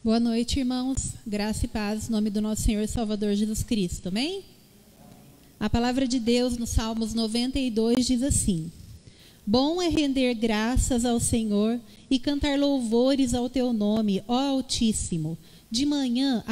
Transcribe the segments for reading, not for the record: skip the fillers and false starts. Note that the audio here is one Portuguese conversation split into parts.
Boa noite, irmãos. Graça e paz, em nome do nosso Senhor e Salvador Jesus Cristo. Amém? A palavra de Deus no Salmos 92 diz assim: Bom é render graças ao Senhor e cantar louvores ao teu nome, ó Altíssimo. De manhã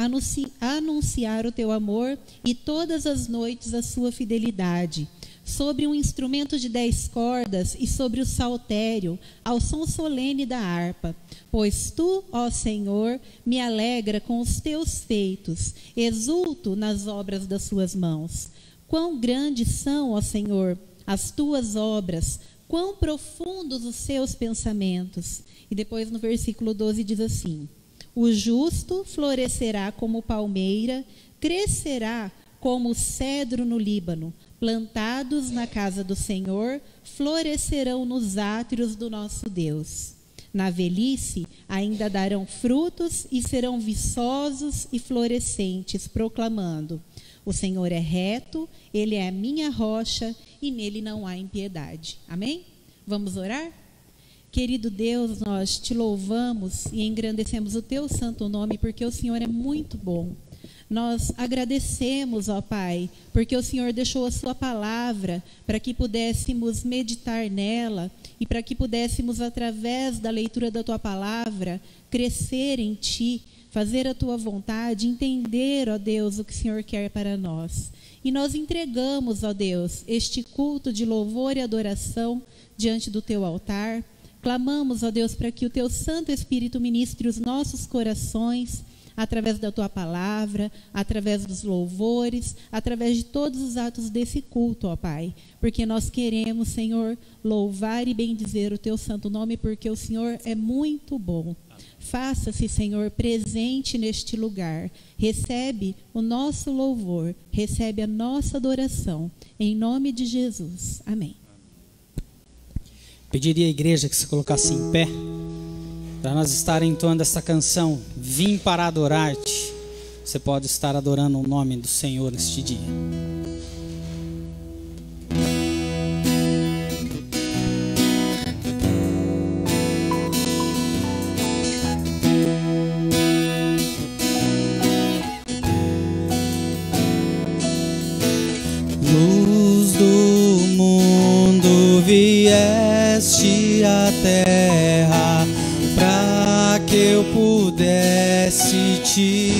anunciar o teu amor e todas as noites a sua fidelidade. Sobre um instrumento de 10 cordas e sobre o saltério, ao som solene da harpa. Pois tu, ó Senhor, me alegra com os teus feitos, exulto nas obras das suas mãos. Quão grandes são, ó Senhor, as tuas obras, quão profundos os seus pensamentos. E depois no versículo 12 diz assim: O justo florescerá como palmeira, crescerá como o cedro no Líbano. Plantados na casa do Senhor, florescerão nos átrios do nosso Deus. Na velhice ainda darão frutos e serão viçosos e florescentes, proclamando: O Senhor é reto, Ele é a minha rocha e nele não há impiedade. Amém? Vamos orar? Querido Deus, nós te louvamos e engrandecemos o teu santo nome, porque o Senhor é muito bom. Nós agradecemos, ó Pai, porque o Senhor deixou a sua palavra para que pudéssemos meditar nela e para que pudéssemos, através da leitura da tua palavra, crescer em ti, fazer a tua vontade, entender, ó Deus, o que o Senhor quer para nós. E nós entregamos, ó Deus, este culto de louvor e adoração diante do teu altar. Clamamos, ó Deus, para que o teu Santo Espírito ministre os nossos corações, através da tua palavra, através dos louvores, através de todos os atos desse culto, ó Pai, porque nós queremos, Senhor, louvar e bendizer o teu santo nome, porque o Senhor é muito bom. Faça-se, Senhor, presente neste lugar, recebe o nosso louvor, recebe a nossa adoração, em nome de Jesus, amém. Pediria à igreja que se colocasse em pé, para nós estar entoando essa canção, Vim para adorar-te. Você pode estar adorando o nome do Senhor neste dia. Luz do mundo, vieste à terra, para que eu pudesse te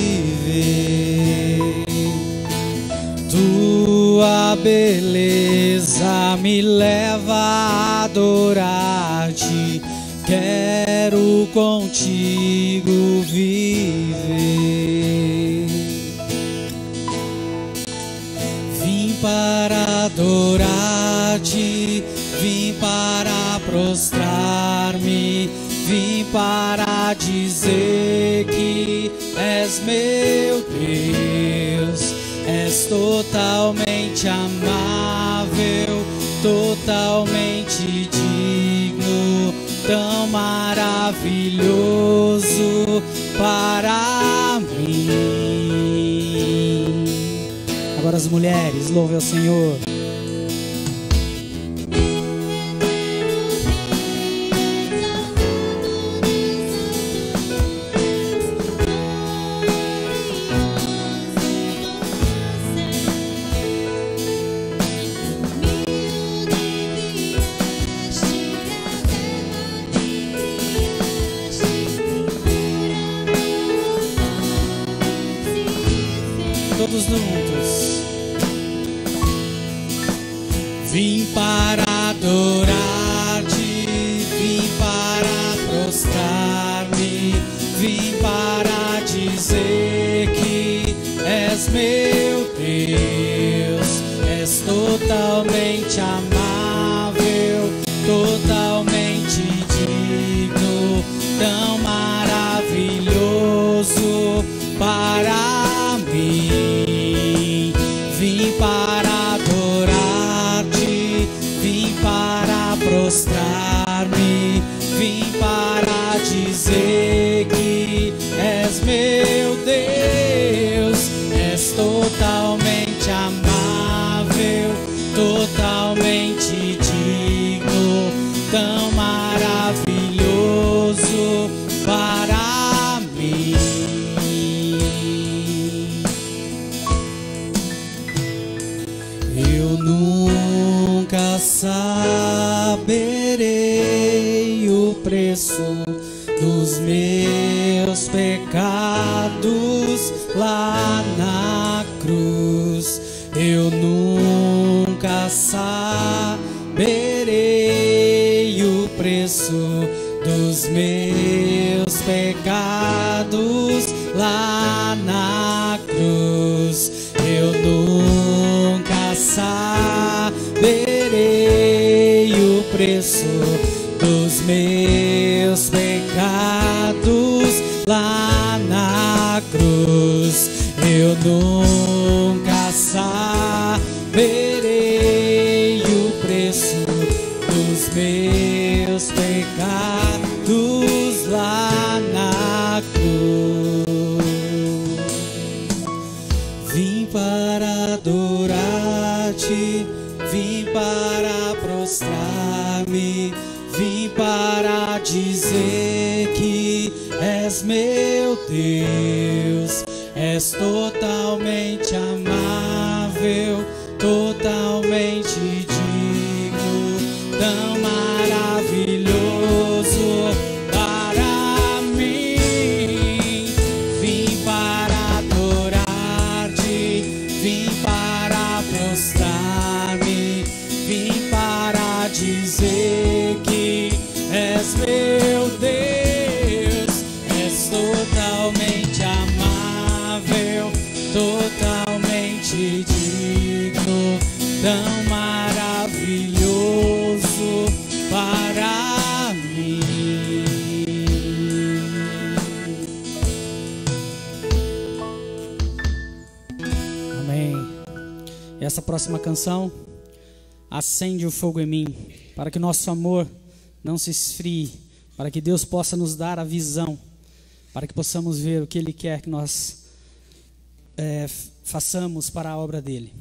ver. Tua beleza me leva a adorar-te, quero contigo viver. Vim para adorar-te, vim para prostrar-me, vim para dizer que és meu Deus, és totalmente amável, totalmente digno, tão maravilhoso para mim. Agora as mulheres, louve ao Senhor. Todos juntos. Vim para adorar-te, vim para prostrar-me, vim para dizer que és meu Deus, és totalmente amável, totalmente digno, tão maravilhoso para mim. Vim para adorar-te, vim para prostrar-me, vim para dizer que és meu Deus, és totalmente amável, totalmente digno, tão maravilhoso para mim. nunca saberei o preço dos meus pecados lá na cruz. Eu nunca saberei o preço dos meus pecados lá na cruz. Eu nunca saberei o preço dos meus pecados lá na cruz. Eu nunca saberei o preço dos meus pecados lá na cruz. Vim para adorar-te, vim para prostrar-me, vim para dizer que és meu Deus. És totalmente amável, totalmente digno, tão maravilhoso para mim. Vim para adorar-te, vim para prostrar-me, vim para dizer que és meu Deus. És totalmente amável, totalmente digno, tão maravilhoso para mim. Amém. E essa próxima canção acende o fogo em mim, para que o nosso amor não se esfrie, para que Deus possa nos dar a visão, para que possamos ver o que Ele quer que nós façamos para a obra dEle.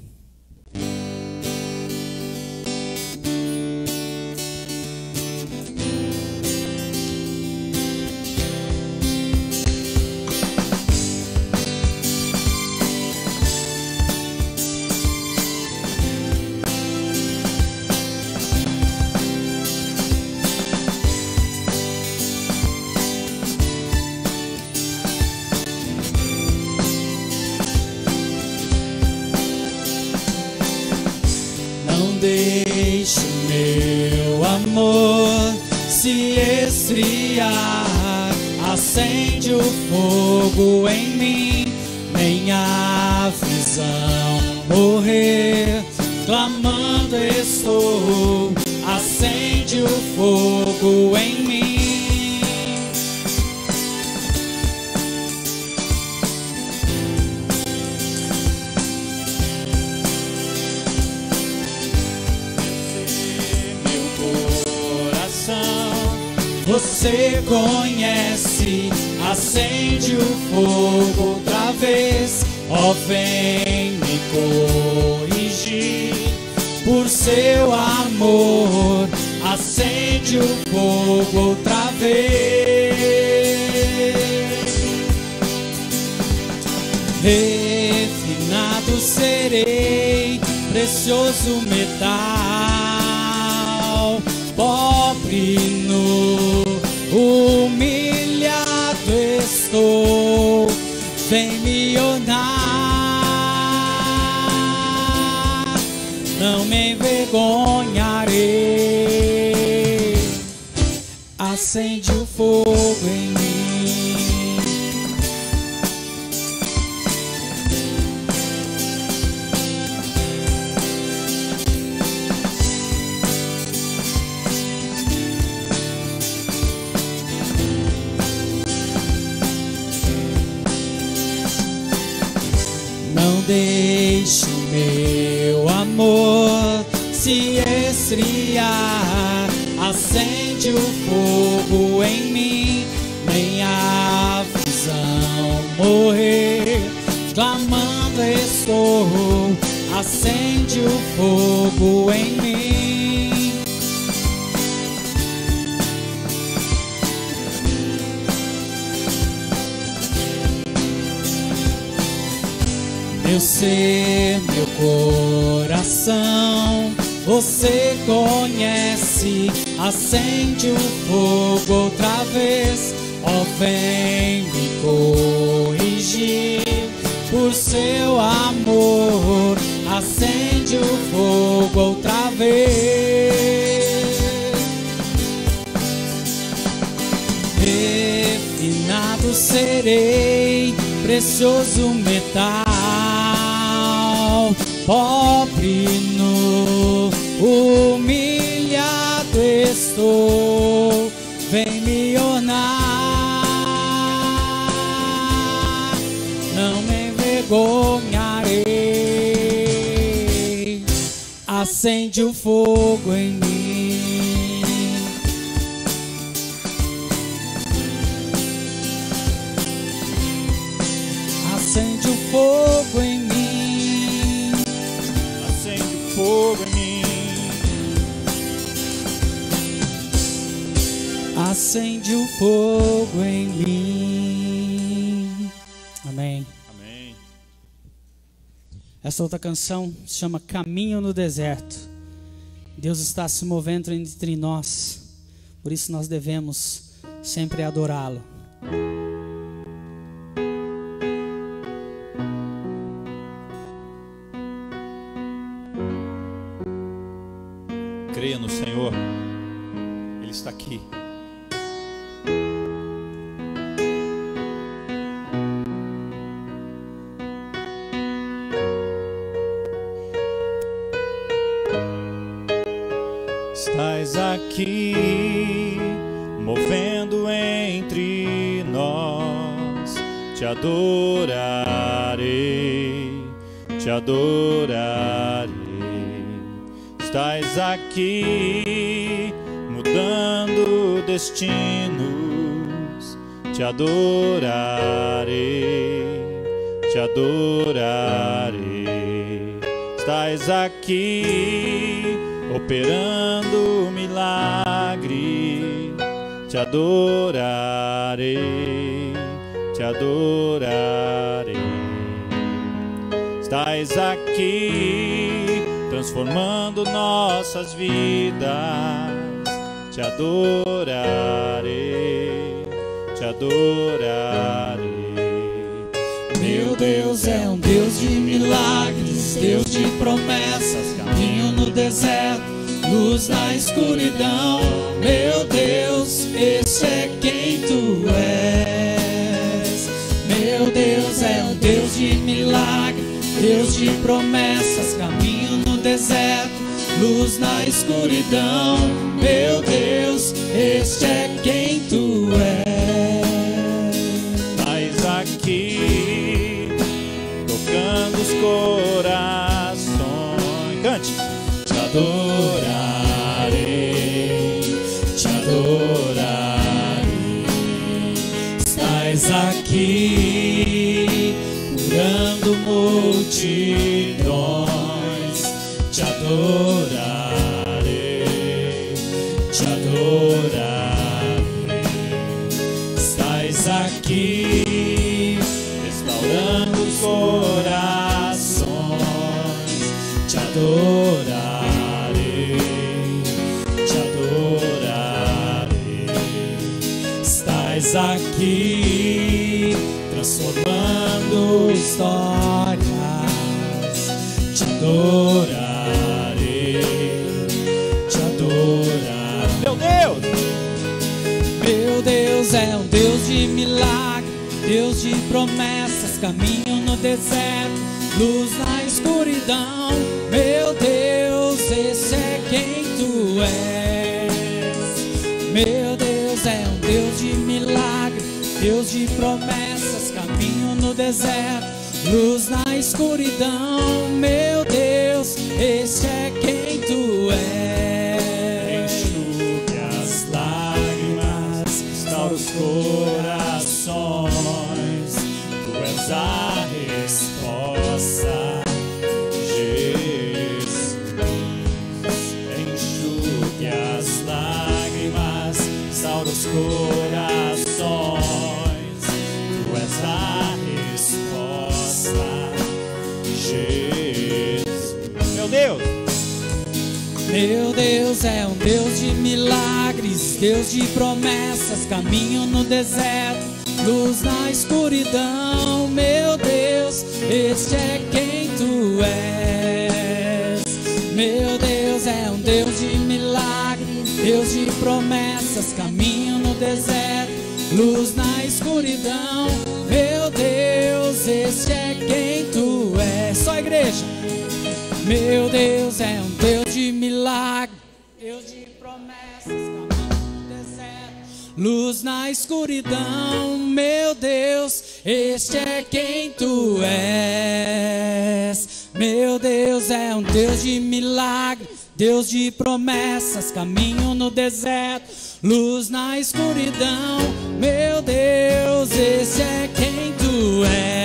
Deixe meu amor se esfriar, acende o fogo em mim, minha visão morrer, clamando estou, acende o fogo em mim. Você conhece, acende o fogo outra vez, ó, vem me corrigir. Por seu amor, acende o fogo outra vez. Refinado serei, precioso metal, pobre nu, humilhado estou, vem me honrar, não me envergonharei, acende o fogo em mim. Não deixe meu amor se esfriar, acende o fogo em mim, minha visão morrer, clamando estou, acende o fogo em mim. Meu ser, meu coração você conhece. Acende o fogo outra vez, ó, vem me corrigir. Por seu amor, acende o fogo outra vez. Refinado serei, precioso metal, pobre nu, humilhado estou, vem me ornar, não me envergonharei. Acende o fogo em mim, acende o fogo em mim, acende o fogo em mim, acende o fogo em mim. Amém. Amém. Essa outra canção se chama Caminho no Deserto. Deus está se movendo entre nós, por isso nós devemos sempre adorá-lo. Creia no Senhor, Ele está aqui. Estás aqui, movendo entre nós. Te adorarei, te adorarei. Estás aqui, mudando destinos. Te adorarei, te adorarei. Estás aqui, operando milagre. Te adorarei, te adorarei. Estás aqui, transformando nossas vidas. Te adorarei, te adorarei. Meu Deus é um Deus de milagres, Deus de promessas, caminho no deserto, luz na escuridão. Meu Deus, esse é quem tu és. Meu Deus é um Deus de milagres, Deus de promessas, caminho no deserto, luz na escuridão. Meu Deus, este é quem tu és. Estás aqui, tocando os corações. Cante. Te adorarei, te adorarei. Estás aqui, curando multidões. Te adorarei, te adorarei. Estás aqui, restaurando os corações. Te adorarei, te adorarei. Estás aqui, transformando histórias. Te adorarei, te adorarei. Meu Deus! Meu Deus é um Deus de milagre, Deus de promessas, caminho no deserto, luz na escuridão. Meu Deus, esse é quem tu és. Meu Deus é um Deus de milagre, Deus de promessas, caminho no deserto, luz na escuridão. Meu Deus, esse é quem tu és. Enxugue as lágrimas, restaura os corações. Tu és a resposta, Jesus. Enxugue as lágrimas, restaura os corações. Tu és a resposta, Jesus. Meu Deus! Meu Deus é um Deus de milagres, Deus de promessas, caminho no deserto, luz na escuridão. Meu Deus, este é quem tu és. Meu Deus é um Deus de milagres, Deus de promessas, caminho no deserto, luz na escuridão. Meu Deus, este é quem tu és. Só a igreja. Meu Deus é um Deus de milagre, Deus de promessas, caminho no deserto, luz na escuridão. Meu Deus, este é quem tu és. Meu Deus é um Deus de milagre, Deus de promessas, caminho no deserto, luz na escuridão. Meu Deus, esse é quem tu és.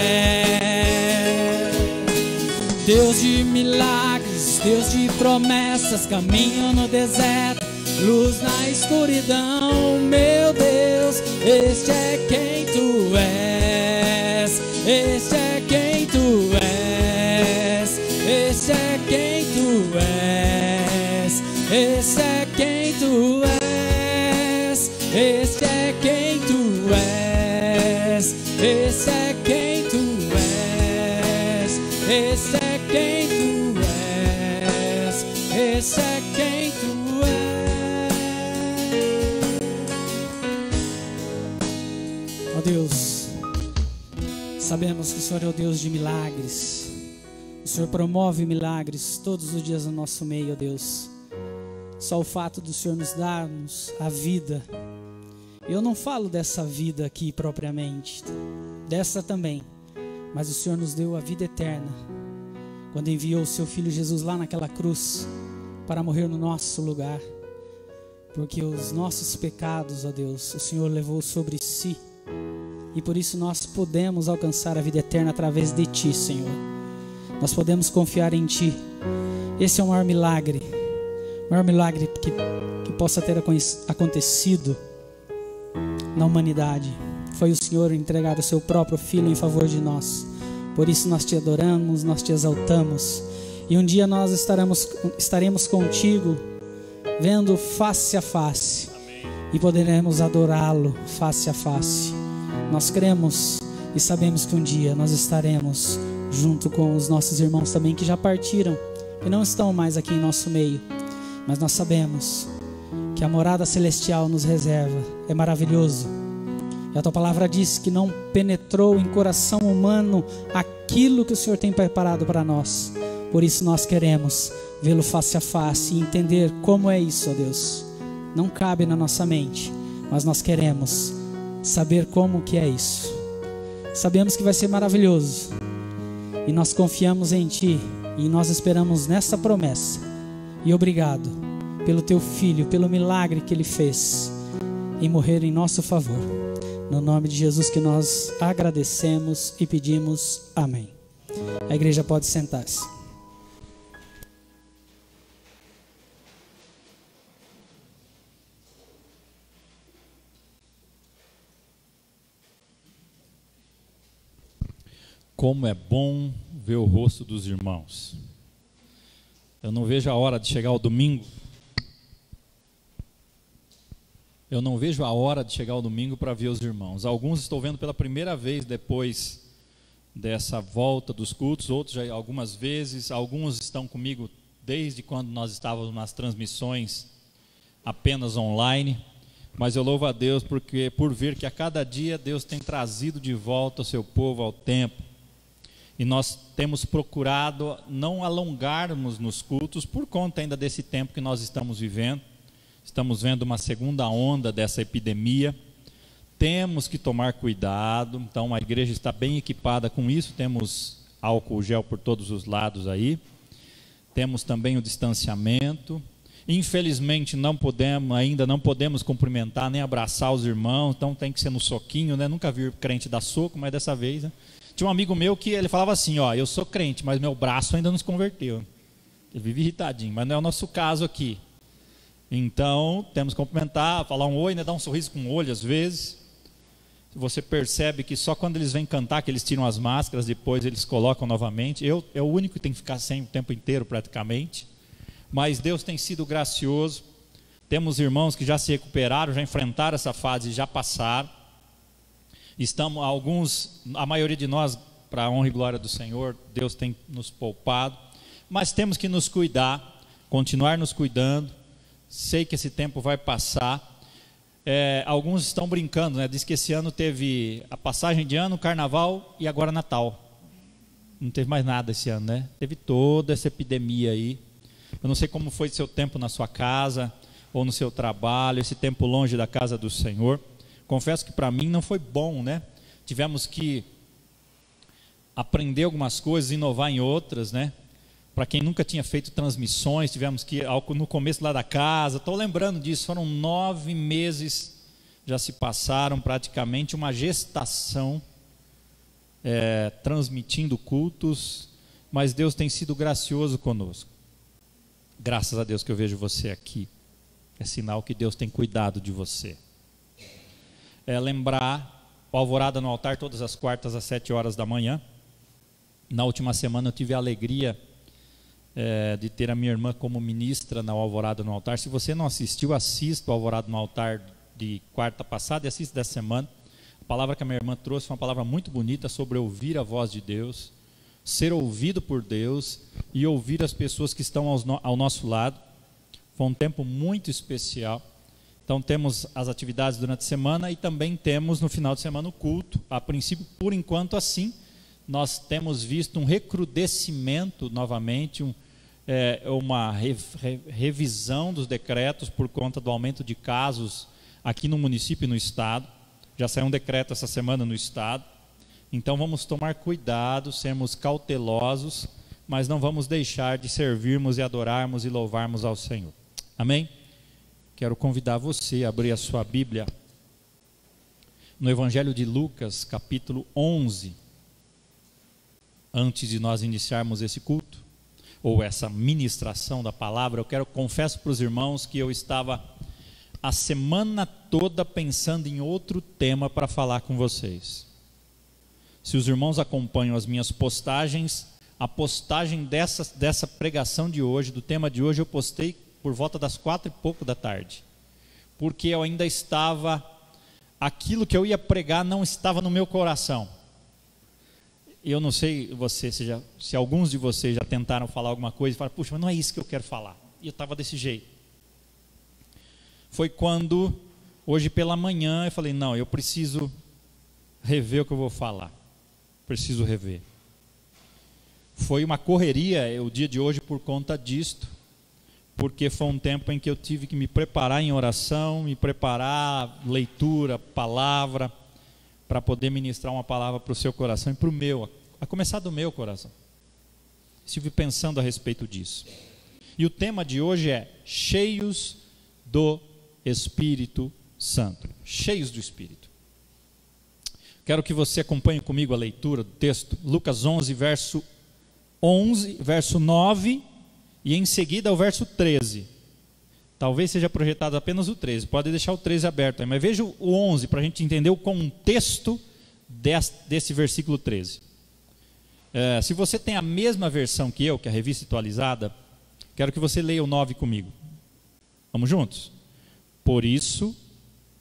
Deus de milagres, Deus de promessas, caminho no deserto, luz na escuridão. Meu Deus, este é quem tu és. Este é quem tu és. Este é quem tu és. Este é quem tu és. Este é quem tu és. Este é quem tu és. Este é quem tu és. Este é quem tu és. Ó Deus, sabemos que o Senhor é o Deus de milagres. O Senhor promove milagres todos os dias no nosso meio, ó Deus. Só o fato do Senhor nos darmos a vida. Eu não falo dessa vida aqui propriamente, dessa também, mas o Senhor nos deu a vida eterna, quando enviou o seu Filho Jesus lá naquela cruz, para morrer no nosso lugar, porque os nossos pecados, ó Deus, o Senhor levou sobre si, e por isso nós podemos alcançar a vida eterna através de Ti, Senhor. Nós podemos confiar em Ti. Esse é o maior milagre que possa ter acontecido na humanidade. Foi o Senhor entregar o seu próprio Filho em favor de nós. Por isso nós Te adoramos, nós Te exaltamos. E um dia nós estaremos contigo, vendo face a face. E poderemos adorá-lo face a face. Nós cremos e sabemos que um dia nós estaremos junto com os nossos irmãos também que já partiram, que não estão mais aqui em nosso meio. Mas nós sabemos que a morada celestial nos reserva. É maravilhoso. E a Tua palavra diz que não penetrou em coração humano aquilo que o Senhor tem preparado para nós. Por isso nós queremos vê-lo face a face e entender como é isso, ó Deus. Não cabe na nossa mente, mas nós queremos saber como que é isso. Sabemos que vai ser maravilhoso. E nós confiamos em Ti. E nós esperamos nessa promessa. E obrigado pelo Teu Filho, pelo milagre que Ele fez em morrer em nosso favor. No nome de Jesus que nós agradecemos e pedimos amém. A igreja pode sentar-se. Como é bom ver o rosto dos irmãos. Eu não vejo a hora de chegar o domingo. Eu não vejo a hora de chegar o domingo para ver os irmãos. Alguns estou vendo pela primeira vez depois dessa volta dos cultos, outros já algumas vezes. Alguns estão comigo desde quando nós estávamos nas transmissões apenas online. Mas eu louvo a Deus por ver que a cada dia Deus tem trazido de volta o seu povo ao templo. E nós temos procurado não alongarmos nos cultos por conta ainda desse tempo que nós estamos vivendo. Estamos vendo uma segunda onda dessa epidemia. Temos que tomar cuidado. Então a igreja está bem equipada com isso. Temos álcool gel por todos os lados aí. Temos também o distanciamento. Infelizmente ainda não podemos cumprimentar nem abraçar os irmãos. Então tem que ser no soquinho, né? Nunca vi crente dar soco, mas dessa vez, né? Tinha um amigo meu que ele falava assim, ó, eu sou crente, mas meu braço ainda não se converteu. Ele vive irritadinho, mas não é o nosso caso aqui. Então, temos que cumprimentar, falar um oi, né, dar um sorriso com o olho às vezes. Você percebe que só quando eles vêm cantar que eles tiram as máscaras, depois eles colocam novamente. Eu é o único que tem que ficar sem o tempo inteiro praticamente. mas Deus tem sido gracioso. Temos irmãos que já se recuperaram, já enfrentaram essa fase, já passaram. Estamos, a maioria de nós, para a honra e glória do Senhor, Deus tem nos poupado, mas temos que nos cuidar, continuar nos cuidando. Sei que esse tempo vai passar. Alguns estão brincando, né? Diz que esse ano teve a passagem de ano, carnaval e agora Natal. Não teve mais nada esse ano, né? Teve toda essa epidemia aí. Eu não sei como foi seu tempo na sua casa ou no seu trabalho, esse tempo longe da casa do Senhor. Confesso que para mim não foi bom, né? Tivemos que aprender algumas coisas, inovar em outras, né? Para quem nunca tinha feito transmissões, tivemos que, no começo lá da casa, estou lembrando disso, foram 9 meses, já se passaram praticamente, uma gestação, transmitindo cultos, mas Deus tem sido gracioso conosco. Graças a Deus que eu vejo você aqui, é sinal que Deus tem cuidado de você. Lembrar, o Alvorada no Altar, todas as quartas às 7 horas da manhã. Na última semana eu tive a alegria de ter a minha irmã como ministra na Alvorada no Altar. Se você não assistiu, assista o Alvorada no Altar de quarta passada e assista dessa semana. A palavra que a minha irmã trouxe foi uma palavra muito bonita sobre ouvir a voz de Deus, ser ouvido por Deus e ouvir as pessoas que estão ao nosso lado. Foi um tempo muito especial. Então temos as atividades durante a semana e também temos no final de semana o culto. A princípio, por enquanto assim, nós temos visto um recrudescimento novamente, uma revisão dos decretos por conta do aumento de casos aqui no município e no estado. Já saiu um decreto essa semana no estado. Então vamos tomar cuidado, sermos cautelosos, mas não vamos deixar de servirmos e adorarmos e louvarmos ao Senhor. Amém? Quero convidar você a abrir a sua Bíblia no Evangelho de Lucas, capítulo 11. Antes de nós iniciarmos esse culto, ou essa ministração da palavra, confesso para os irmãos que eu estava a semana toda pensando em outro tema para falar com vocês. Se os irmãos acompanham as minhas postagens, a postagem dessa pregação de hoje, do tema de hoje, eu postei por volta das 4 e pouco da tarde, porque eu ainda estava, aquilo que eu ia pregar não estava no meu coração. Eu não sei se alguns de vocês já tentaram falar alguma coisa e falaram, puxa, mas não é isso que eu quero falar. E eu estava desse jeito. Foi quando, hoje pela manhã, eu falei, não, eu preciso rever o que eu vou falar. Preciso rever. Foi uma correria o dia de hoje por conta disto, porque foi um tempo em que eu tive que me preparar em oração, me preparar, leitura, palavra, para poder ministrar uma palavra para o seu coração e para o meu, a começar do meu coração. Estive pensando a respeito disso. E o tema de hoje é cheios do Espírito Santo. Cheios do Espírito. Quero que você acompanhe comigo a leitura do texto, Lucas 11, verso 9, e em seguida o verso 13. Talvez seja projetado apenas o 13, pode deixar o 13 aberto aí, mas veja o 11 para a gente entender o contexto desse versículo 13. Se você tem a mesma versão que eu, que é a revista atualizada, quero que você leia o 9 comigo. Vamos juntos? Por isso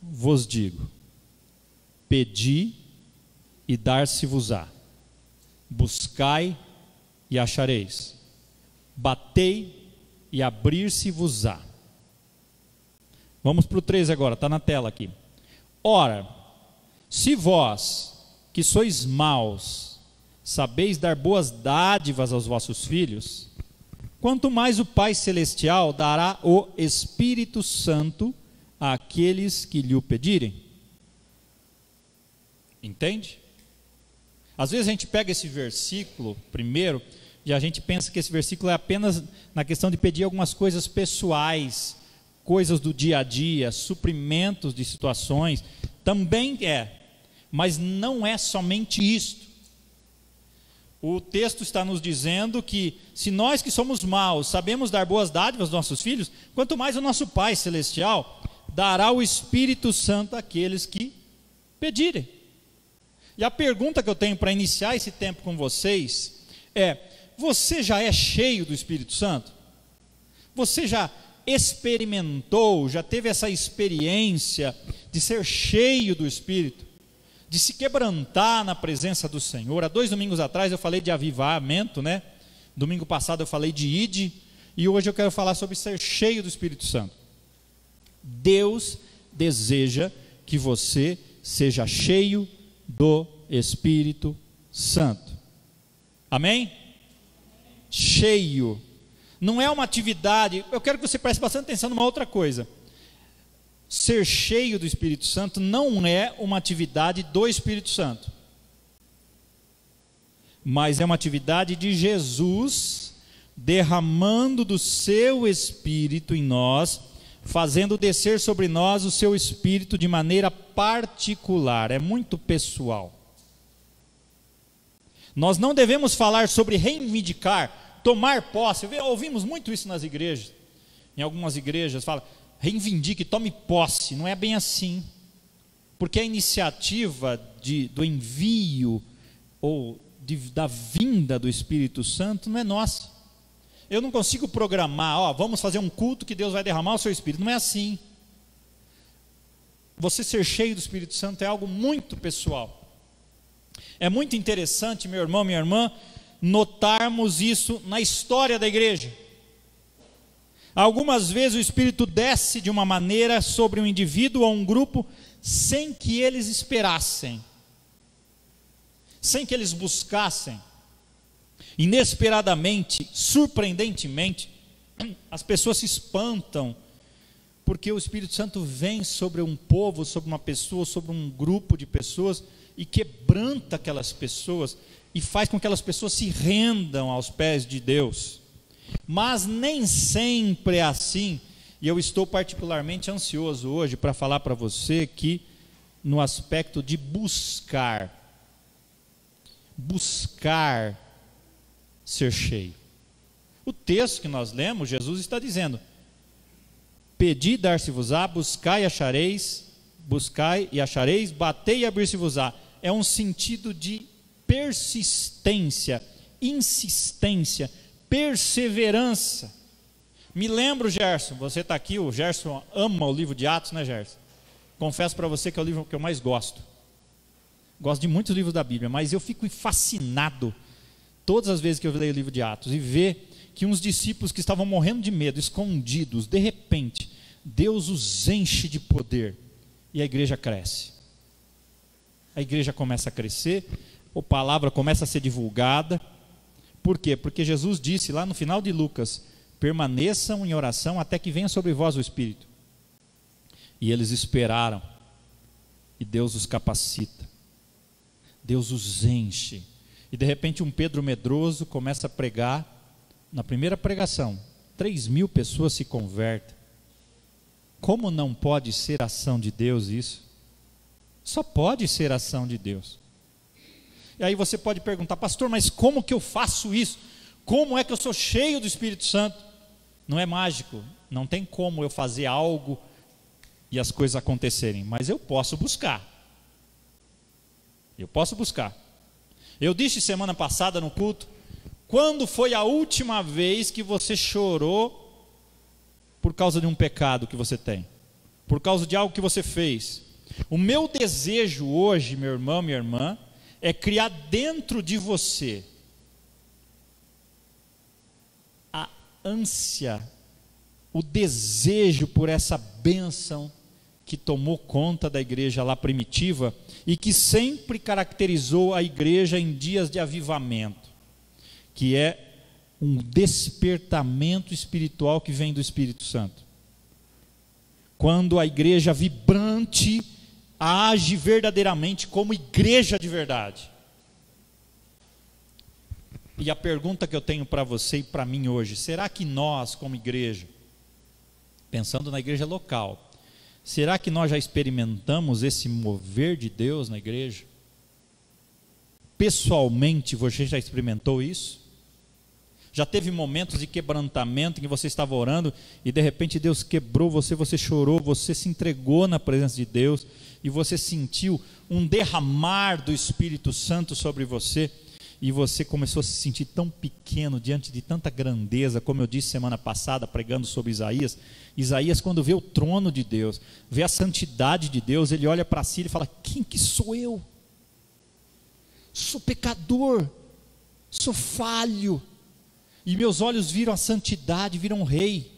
vos digo, pedi e dar-se-vos-á, buscai e achareis, batei e abrir-se-vos-á. Vamos para o 13 agora, está na tela aqui. Ora, se vós, que sois maus, sabeis dar boas dádivas aos vossos filhos, quanto mais o Pai Celestial dará o Espírito Santo àqueles que lhe o pedirem. Entende? Às vezes a gente pega esse versículo primeiro e a gente pensa que esse versículo é apenas na questão de pedir algumas coisas pessoais, coisas do dia a dia, suprimentos de situações, também mas não é somente isto. O texto está nos dizendo que se nós que somos maus sabemos dar boas dádivas aos nossos filhos, quanto mais o nosso Pai Celestial dará o Espírito Santo àqueles que pedirem. E a pergunta que eu tenho para iniciar esse tempo com vocês é: você já é cheio do Espírito Santo? Você já experimentou, já teve essa experiência de ser cheio do Espírito, de se quebrantar na presença do Senhor? Há 2 domingos atrás eu falei de avivamento, né? Domingo passado eu falei de ide, e hoje eu quero falar sobre ser cheio do Espírito Santo. Deus deseja que você seja cheio do Espírito Santo. Amém? Cheio. Não é uma atividade. Eu quero que você preste bastante atenção numa outra coisa. Ser cheio do Espírito Santo não é uma atividade do Espírito Santo, mas é uma atividade de Jesus derramando do seu Espírito em nós, fazendo descer sobre nós o seu Espírito de maneira particular. É muito pessoal. Nós não devemos falar sobre reivindicar, tomar posse. Ouvimos muito isso nas igrejas. Em algumas igrejas fala, reivindique, tome posse. Não é bem assim, porque a iniciativa do envio ou da vinda do Espírito Santo não é nossa. Eu não consigo programar, vamos fazer um culto que Deus vai derramar o seu Espírito. Não é assim. Você ser cheio do Espírito Santo é algo muito pessoal. É muito interessante, meu irmão, minha irmã, notarmos isso na história da igreja. Algumas vezes o Espírito desce de uma maneira sobre um indivíduo ou um grupo sem que eles esperassem, sem que eles buscassem. Inesperadamente, surpreendentemente, as pessoas se espantam, porque o Espírito Santo vem sobre um povo, sobre uma pessoa, sobre um grupo de pessoas, e quebranta aquelas pessoas, e faz com que aquelas pessoas se rendam aos pés de Deus. Mas nem sempre é assim, e eu estou particularmente ansioso hoje para falar para você que no aspecto de buscar ser cheio. O texto que nós lemos, Jesus está dizendo: pedi, dar-se-vos-á, buscai e achareis, batei e abrir-se-vos-á. É um sentido de persistência, insistência, perseverança. Me lembro, Gerson, você está aqui, o Gerson ama o livro de Atos, né, Gerson? Confesso para você que é o livro que eu mais gosto. Gosto de muitos livros da Bíblia, mas eu fico fascinado todas as vezes que eu leio o livro de Atos e ver que uns discípulos que estavam morrendo de medo, escondidos, de repente, Deus os enche de poder e a igreja cresce. A igreja começa a crescer, a palavra começa a ser divulgada. Por quê? Porque Jesus disse lá no final de Lucas: permaneçam em oração até que venha sobre vós o Espírito. E eles esperaram, e Deus os capacita, Deus os enche. E de repente um Pedro medroso começa a pregar. Na primeira pregação, 3.000 pessoas se convertem. Como não pode ser ação de Deus isso? Só pode ser ação de Deus. E aí você pode perguntar: pastor, mas como que eu faço isso? Como é que eu sou cheio do Espírito Santo? Não é mágico, não tem como eu fazer algo e as coisas acontecerem, mas eu posso buscar. Eu disse semana passada no culto: quando foi a última vez que você chorou por causa de um pecado que você tem? Por causa de algo que você fez? O meu desejo hoje, meu irmão, minha irmã, é criar dentro de você a ânsia, o desejo por essa bênção que tomou conta da igreja lá primitiva e que sempre caracterizou a igreja em dias de avivamento, que é um despertamento espiritual que vem do Espírito Santo. Quando a igreja vibrante age verdadeiramente como igreja de verdade. E a pergunta que eu tenho para você e para mim hoje: será que nós, como igreja, pensando na igreja local, será que nós já experimentamos esse mover de Deus na igreja? Pessoalmente, você já experimentou isso? Já teve momentos de quebrantamento em que você estava orando e de repente Deus quebrou você, você chorou, você se entregou na presença de Deus e você sentiu um derramar do Espírito Santo sobre você? e você começou a se sentir tão pequeno diante de tanta grandeza, como eu disse semana passada, pregando sobre Isaías. Isaías, quando vê o trono de Deus, vê a santidade de Deus, ele olha para si e fala: quem que sou eu? Sou pecador, sou falho, e meus olhos viram a santidade, viram o rei.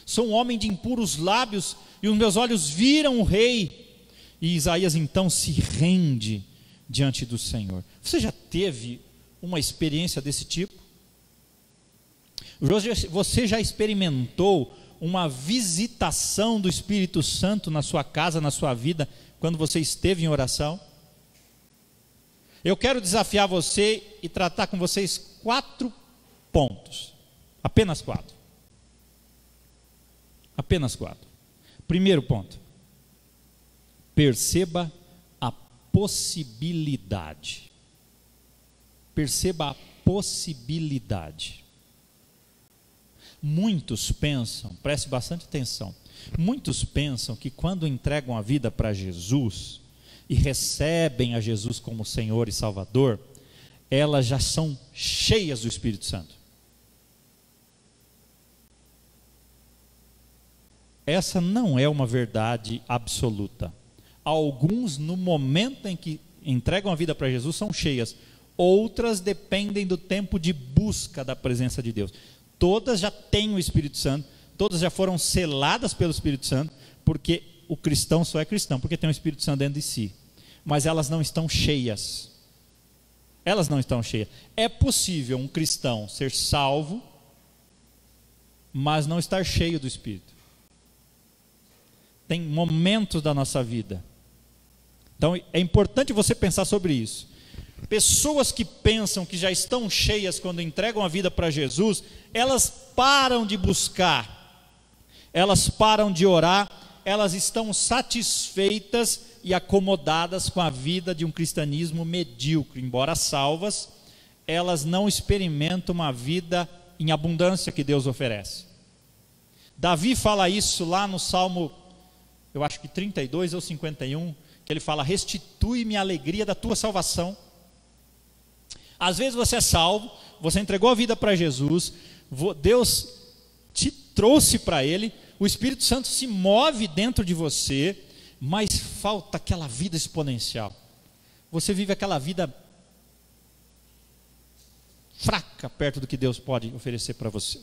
Sou um homem de impuros lábios, e os meus olhos viram o rei. E Isaías então se rende diante do Senhor. Você já teve uma experiência desse tipo? Você já experimentou uma visitação do Espírito Santo na sua casa, na sua vida, quando você esteve em oração? Eu quero desafiar você e tratar com vocês 4 pontos, apenas 4. Apenas 4. Primeiro ponto: perceba a possibilidade. Perceba a possibilidade. Muitos pensam, preste bastante atenção, muitos pensam que quando entregam a vida para Jesus e recebem a Jesus como Senhor e Salvador, elas já são cheias do Espírito Santo. Essa não é uma verdade absoluta. Alguns, no momento em que entregam a vida para Jesus, são cheias. Outras dependem do tempo de busca da presença de Deus. Todas já têm o Espírito Santo, todas já foram seladas pelo Espírito Santo, porque o cristão só é cristão porque tem o Espírito Santo dentro de si. Mas elas não estão cheias. Elas não estão cheias. É possível um cristão ser salvo, mas não estar cheio do Espírito. Tem momentos da nossa vida. Então é importante você pensar sobre isso. Pessoas que pensam que já estão cheias quando entregam a vida para Jesus, elas param de buscar, elas param de orar, elas estão satisfeitas e acomodadas com a vida de um cristianismo medíocre. Embora salvas, elas não experimentam uma vida em abundância que Deus oferece. Davi fala isso lá no Salmo, eu acho que 32 ou 51, que ele fala: restitui-me a alegria da tua salvação. Às vezes você é salvo, você entregou a vida para Jesus, Deus te trouxe para Ele, o Espírito Santo se move dentro de você, mas falta aquela vida exponencial. Você vive aquela vida fraca perto do que Deus pode oferecer para você,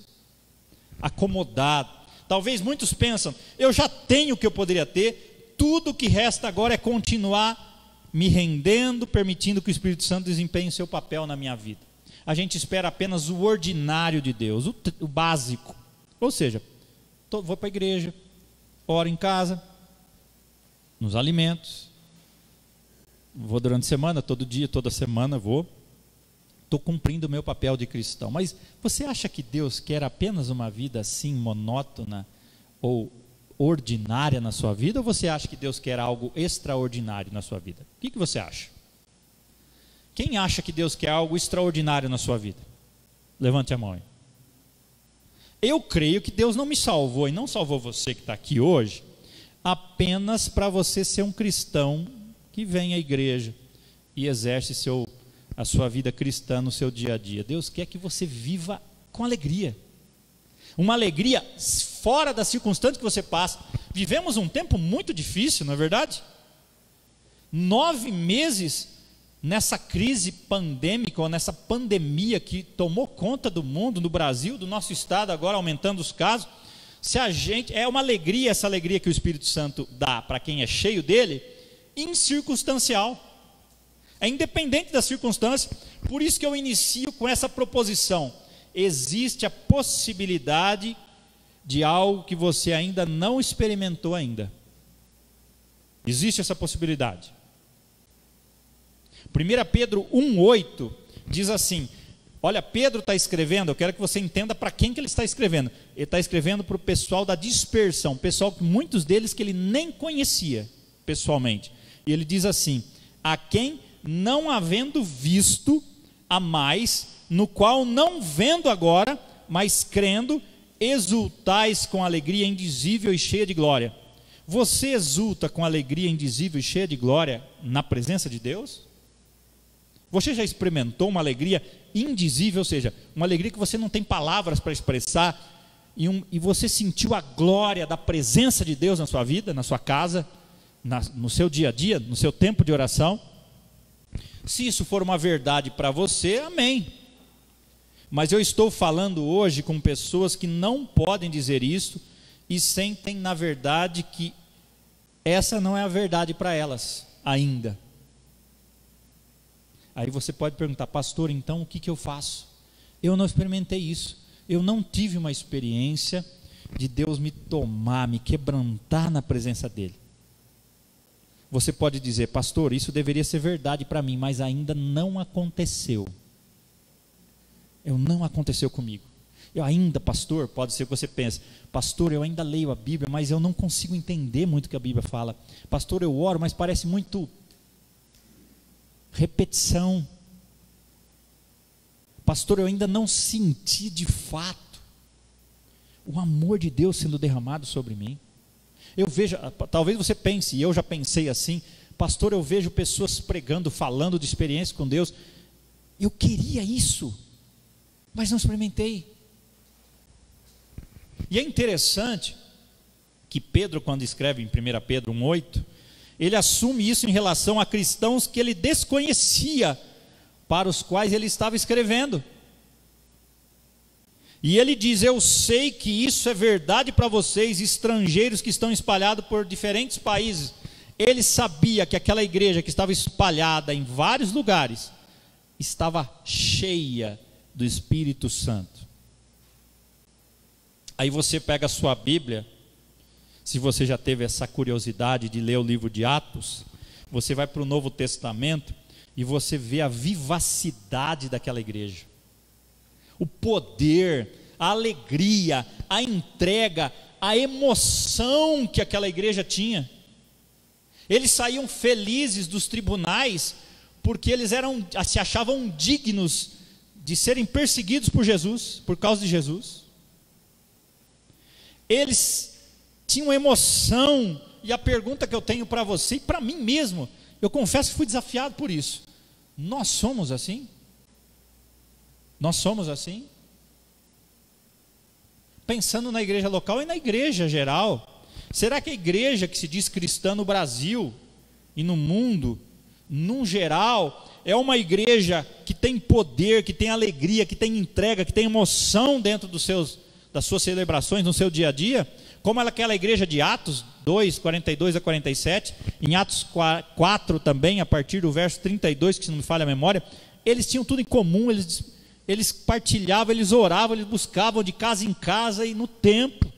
acomodado. Talvez muitos pensam: eu já tenho o que eu poderia ter, tudo o que resta agora é continuar me rendendo, permitindo que o Espírito Santo desempenhe o seu papel na minha vida. A gente espera apenas o ordinário de Deus, o básico. Ou seja, vou para a igreja, oro em casa, nos alimentos, vou durante a semana, todo dia, toda semana vou, estou cumprindo o meu papel de cristão. Mas você acha que Deus quer apenas uma vida assim, monótona ou ordinária na sua vida, ou você acha que Deus quer algo extraordinário na sua vida? O que você acha? Quem acha que Deus quer algo extraordinário na sua vida? Levante a mão aí. Eu creio que Deus não me salvou e não salvou você que está aqui hoje apenas para você ser um cristão que vem à igreja e exerce a sua vida cristã no seu dia a dia. Deus quer que você viva com alegria. Uma alegria fora das circunstâncias que você passa. Vivemos um tempo muito difícil, não é verdade? 9 meses nessa crise pandêmica, ou nessa pandemia que tomou conta do mundo, do Brasil, do nosso estado, agora aumentando os casos. Se a gente, é uma alegria, essa alegria que o Espírito Santo dá para quem é cheio dele, incircunstancial. É independente das circunstâncias. Por isso que eu inicio com essa proposição. Existe a possibilidade de algo que você ainda não experimentou ainda. Existe essa possibilidade. 1 Pedro 1,8 diz assim, olha, Pedro está escrevendo, eu quero que você entenda para quem que ele está escrevendo. Ele está escrevendo para o pessoal da dispersão, pessoal que muitos deles que ele nem conhecia pessoalmente. E ele diz assim: a quem não havendo visto a mais, no qual não vendo agora, mas crendo, exultais com alegria indizível e cheia de glória. Você exulta com alegria indizível e cheia de glória na presença de Deus? Você já experimentou uma alegria indizível, ou seja, uma alegria que você não tem palavras para expressar, e você sentiu a glória da presença de Deus na sua vida, na sua casa, no seu dia a dia, no seu tempo de oração? Se isso for uma verdade para você, amém. Mas eu estou falando hoje com pessoas que não podem dizer isso e sentem, na verdade, que essa não é a verdade para elas ainda. Aí você pode perguntar: pastor, então o que eu faço? Eu não experimentei isso. Eu não tive uma experiência de Deus me tomar, me quebrantar na presença dEle. Você pode dizer: pastor, isso deveria ser verdade para mim, mas ainda não aconteceu. Não aconteceu comigo. Eu ainda, pastor, pode ser que você pense: pastor, eu ainda leio a Bíblia, mas eu não consigo entender muito o que a Bíblia fala. Pastor, eu oro, mas parece muito repetição. Pastor, eu ainda não senti de fato o amor de Deus sendo derramado sobre mim. Eu vejo, talvez você pense, e eu já pensei assim: pastor, eu vejo pessoas pregando, falando de experiência com Deus. Eu queria isso, mas não experimentei. E é interessante que Pedro, quando escreve em 1 Pedro 1,8, ele assume isso em relação a cristãos que ele desconhecia, para os quais ele estava escrevendo. E ele diz: eu sei que isso é verdade para vocês, estrangeiros que estão espalhados por diferentes países. Ele sabia que aquela igreja que estava espalhada em vários lugares estava cheia do Espírito Santo. Aí você pega a sua Bíblia, se você já teve essa curiosidade de ler o livro de Atos, você vai para o Novo Testamento e você vê a vivacidade daquela igreja, o poder, a alegria, a entrega, a emoção que aquela igreja tinha. Eles saíam felizes dos tribunais, porque eles se achavam dignos de serem perseguidos por Jesus, por causa de Jesus. Eles tinham emoção, e a pergunta que eu tenho para você e para mim mesmo, eu confesso que fui desafiado por isso: nós somos assim? Nós somos assim? Pensando na igreja local e na igreja geral, será que a igreja que se diz cristã no Brasil e no mundo, num geral, é uma igreja que tem poder, que tem alegria, que tem entrega, que tem emoção dentro das suas celebrações, no seu dia a dia? Como aquela igreja de Atos 2, 42 a 47, em Atos 4 também, a partir do verso 32, que se não me falha a memória, eles tinham tudo em comum, eles partilhavam, eles oravam, eles buscavam de casa em casa e no templo.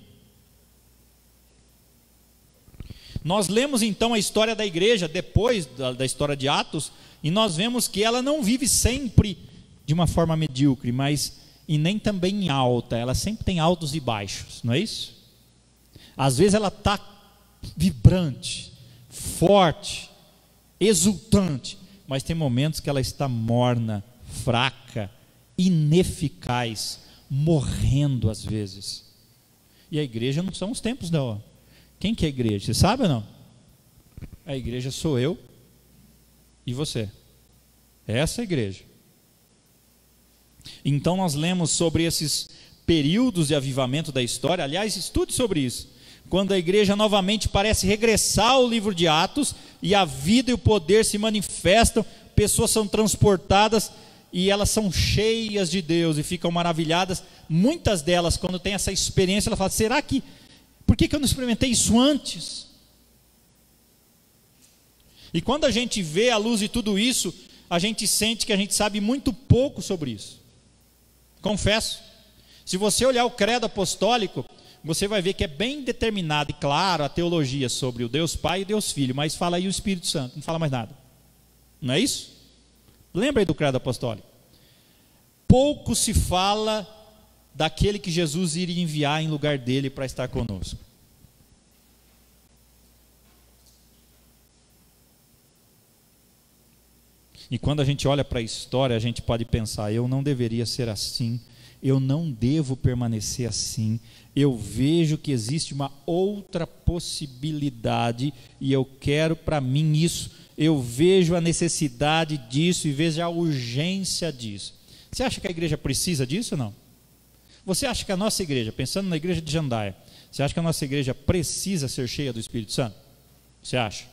Nós lemos então a história da igreja, depois da história de Atos, e nós vemos que ela não vive sempre de uma forma medíocre, e nem também alta, ela sempre tem altos e baixos, não é isso? Às vezes ela está vibrante, forte, exultante, mas tem momentos que ela está morna, fraca, ineficaz, morrendo às vezes. E a igreja não são os templos, não. Quem que é a igreja? Você sabe ou não? A igreja sou eu e você. Essa é a igreja. Então nós lemos sobre esses períodos de avivamento da história. Aliás, estude sobre isso. Quando a igreja novamente parece regressar ao livro de Atos, e a vida e o poder se manifestam, pessoas são transportadas e elas são cheias de Deus e ficam maravilhadas. Muitas delas, quando tem essa experiência, elas falam: por que eu não experimentei isso antes? E quando a gente vê a luz de tudo isso, a gente sente que a gente sabe muito pouco sobre isso. Confesso. Se você olhar o credo apostólico, você vai ver que é bem determinado e claro a teologia sobre o Deus Pai e Deus Filho, mas fala aí o Espírito Santo, não fala mais nada. Não é isso? Lembra aí do credo apostólico? Pouco se fala daquele que Jesus iria enviar em lugar dele para estar conosco. E quando a gente olha para a história, a gente pode pensar: eu não deveria ser assim, eu não devo permanecer assim, eu vejo que existe uma outra possibilidade e eu quero para mim isso. eu vejo a necessidade disso e vejo a urgência disso. Você acha que a igreja precisa disso ou não? Você acha que a nossa igreja, pensando na igreja de Jandaia, você acha que a nossa igreja precisa ser cheia do Espírito Santo? Você acha?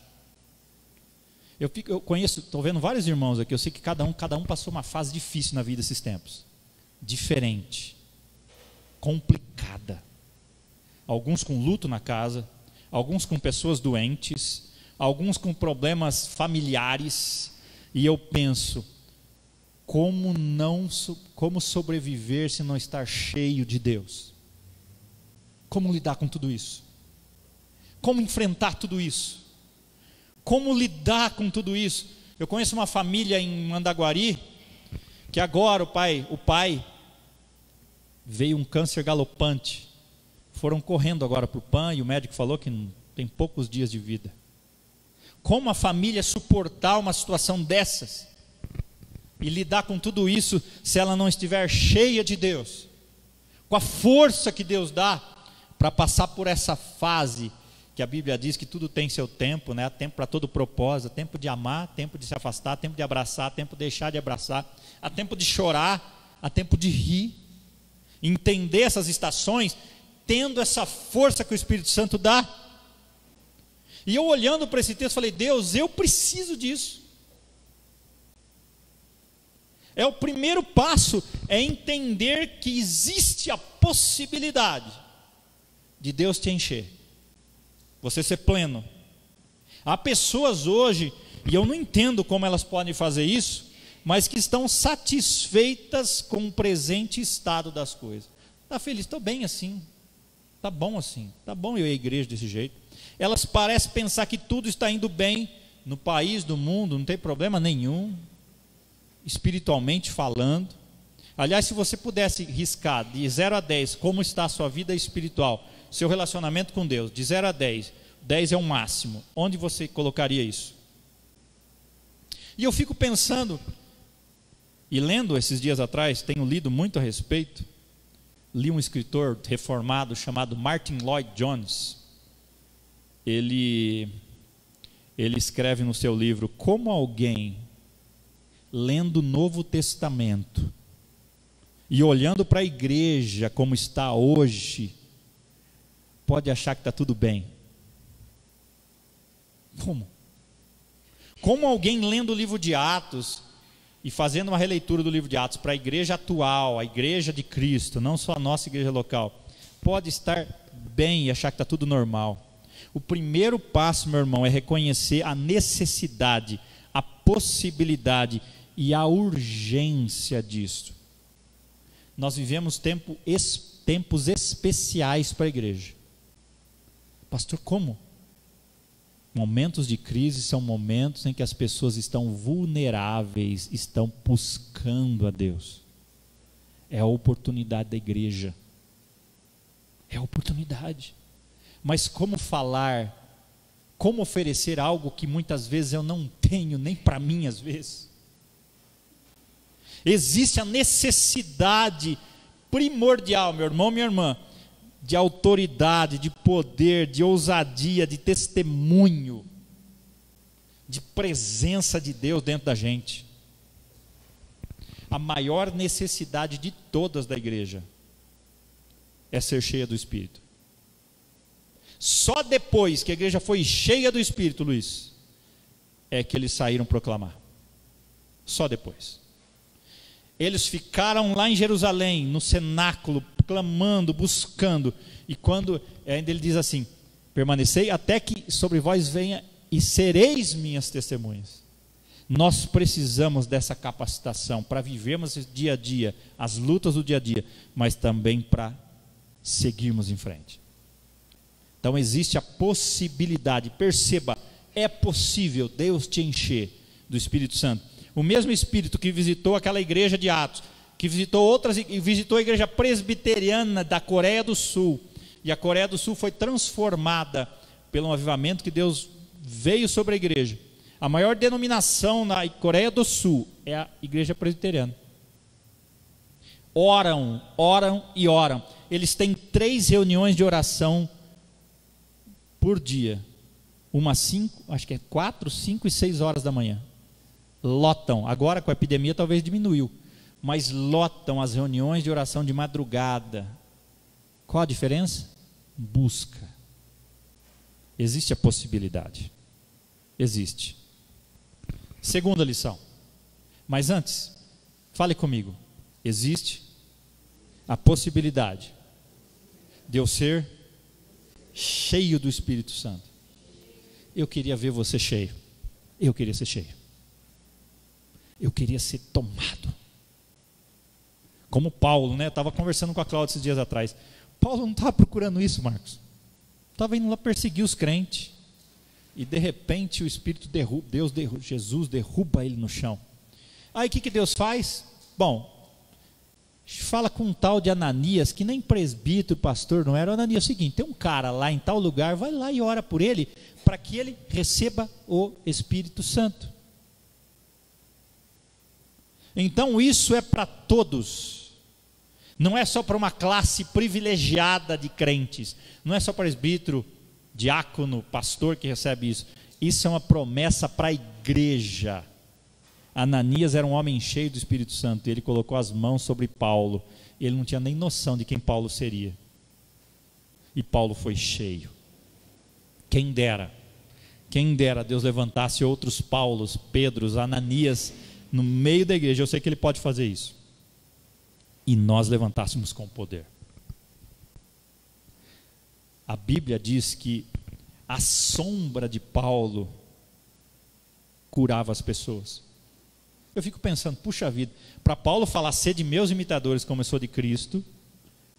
Eu conheço, estou vendo vários irmãos aqui, eu sei que cada um passou uma fase difícil na vida esses tempos. Diferente. Complicada. Alguns com luto na casa, alguns com pessoas doentes, alguns com problemas familiares, e eu penso, como sobreviver se não estar cheio de Deus? Como lidar com tudo isso? Como enfrentar tudo isso? Como lidar com tudo isso? Eu conheço uma família em Mandaguari, que agora o pai veio um câncer galopante. Foram correndo agora para o PAN e o médico falou que tem poucos dias de vida. Como a família suportar uma situação dessas? E lidar com tudo isso se ela não estiver cheia de Deus? Com a força que Deus dá para passar por essa fase que a Bíblia diz que tudo tem seu tempo, né? Há tempo para todo propósito, há tempo de amar, tempo de se afastar, tempo de abraçar, tempo de deixar de abraçar, há tempo de chorar, há tempo de rir. Entender essas estações, tendo essa força que o Espírito Santo dá. E eu olhando para esse texto, falei, Deus, eu preciso disso. O primeiro passo é entender que existe a possibilidade de Deus te encher, você ser pleno. Há pessoas hoje, e eu não entendo como elas podem fazer isso, mas que estão satisfeitas com o presente estado das coisas. Está feliz? Estou bem assim, está bom assim, está bom eu ir à igreja desse jeito. Elas parecem pensar que tudo está indo bem no país, no mundo, não tem problema nenhum, espiritualmente falando. Aliás, se você pudesse riscar de 0 a 10, como está a sua vida espiritual, seu relacionamento com Deus, de 0 a 10, 10 é o máximo, onde você colocaria isso? E eu fico pensando, e lendo esses dias atrás, tenho lido muito a respeito, li um escritor reformado chamado Martin Lloyd Jones. Ele escreve no seu livro, como alguém lendo o Novo Testamento e olhando para a igreja como está hoje, pode achar que está tudo bem. Como? Como alguém lendo o livro de Atos e fazendo uma releitura do livro de Atos para a igreja atual, a igreja de Cristo, não só a nossa igreja local, pode estar bem e achar que está tudo normal? O primeiro passo, meu irmão, é reconhecer a necessidade, a possibilidade e a urgência disso. Nós vivemos tempos especiais para a igreja. Pastor, como? Momentos de crise são momentos em que as pessoas estão vulneráveis, estão buscando a Deus. É a oportunidade da igreja. É a oportunidade. Mas como falar, como oferecer algo que muitas vezes eu não tenho, nem para mim às vezes? Existe a necessidade primordial, meu irmão, minha irmã, de autoridade, de poder, de ousadia, de testemunho, de presença de Deus dentro da gente. A maior necessidade de todas da igreja é ser cheia do Espírito. Só depois que a igreja foi cheia do Espírito, Luiz, é que eles saíram proclamar. Só depois. Eles ficaram lá em Jerusalém, no cenáculo, clamando, buscando. E quando ainda ele diz assim: permanecei até que sobre vós venha e sereis minhas testemunhas. Nós precisamos dessa capacitação para vivermos esse dia a dia, as lutas do dia a dia, mas também para seguirmos em frente. Então existe a possibilidade, perceba, é possível Deus te encher do Espírito Santo. O mesmo Espírito que visitou aquela igreja de Atos, que visitou outras, e visitou a igreja presbiteriana da Coreia do Sul, e a Coreia do Sul foi transformada pelo avivamento que Deus veio sobre a igreja. A maior denominação na Coreia do Sul é a igreja presbiteriana. Oram, oram e oram. Eles têm 3 reuniões de oração por dia. acho que é 4, 5 e 6 horas da manhã. Lotam. Agora com a epidemia talvez diminuiu, mas lotam as reuniões de oração de madrugada. Qual a diferença? Busca. Existe a possibilidade. Existe. Segunda lição. Mas antes, fale comigo. Existe a possibilidade de eu ser cheio do Espírito Santo. Eu queria ver você cheio. Eu queria ser cheio. Eu queria ser tomado. Como Paulo, né? Eu estava conversando com a Cláudia esses dias atrás. Paulo não estava procurando isso, Marcos. Estava indo lá perseguir os crentes. E de repente o Espírito derruba, Jesus derruba ele no chão. Aí o que Deus faz? Bom, fala com um tal de Ananias, que nem presbítero, pastor não era. O Ananias é o seguinte: tem um cara lá em tal lugar, vai lá e ora por ele, para que ele receba o Espírito Santo. Então isso é para todos, não é só para uma classe privilegiada de crentes, não é só presbítero, diácono, pastor que recebe isso. Isso é uma promessa para a igreja. Ananias era um homem cheio do Espírito Santo, ele colocou as mãos sobre Paulo, ele não tinha nem noção de quem Paulo seria, e Paulo foi cheio. Quem dera Deus levantasse outros Paulos, Pedros, Ananias no meio da igreja. Eu sei que ele pode fazer isso, e nós levantássemos com poder. A Bíblia diz que a sombra de Paulo curava as pessoas. Eu fico pensando, puxa vida, para Paulo falar sede meus imitadores como eu sou de Cristo,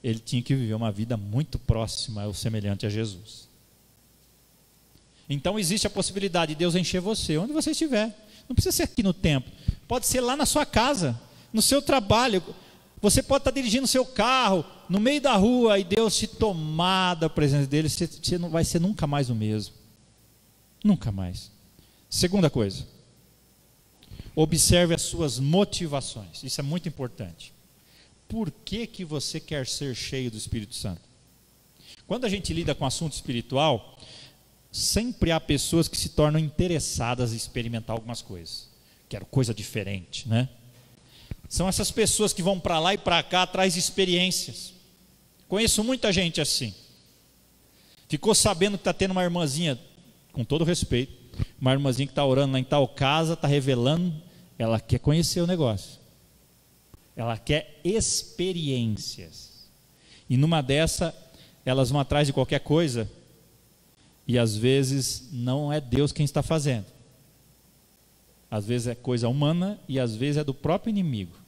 ele tinha que viver uma vida muito próxima ou semelhante a Jesus. Então existe a possibilidade de Deus encher você onde você estiver. Não precisa ser aqui no templo, pode ser lá na sua casa, no seu trabalho. Você pode estar dirigindo o seu carro no meio da rua e Deus te tomar da presença dele, você não vai ser nunca mais o mesmo. Nunca mais. Segunda coisa, observe as suas motivações. Isso é muito importante. Por que você quer ser cheio do Espírito Santo? Quando a gente lida com assunto espiritual, sempre há pessoas que se tornam interessadas em experimentar algumas coisas. Quero coisa diferente, né? São essas pessoas que vão para lá e para cá atrás de experiências. Conheço muita gente assim. Ficou sabendo que está tendo uma irmãzinha, com todo respeito, uma irmãzinha que está orando lá em tal casa, está revelando, ela quer conhecer o negócio. Ela quer experiências. E numa dessa, elas vão atrás de qualquer coisa, e às vezes não é Deus quem está fazendo. Às vezes é coisa humana e às vezes é do próprio inimigo.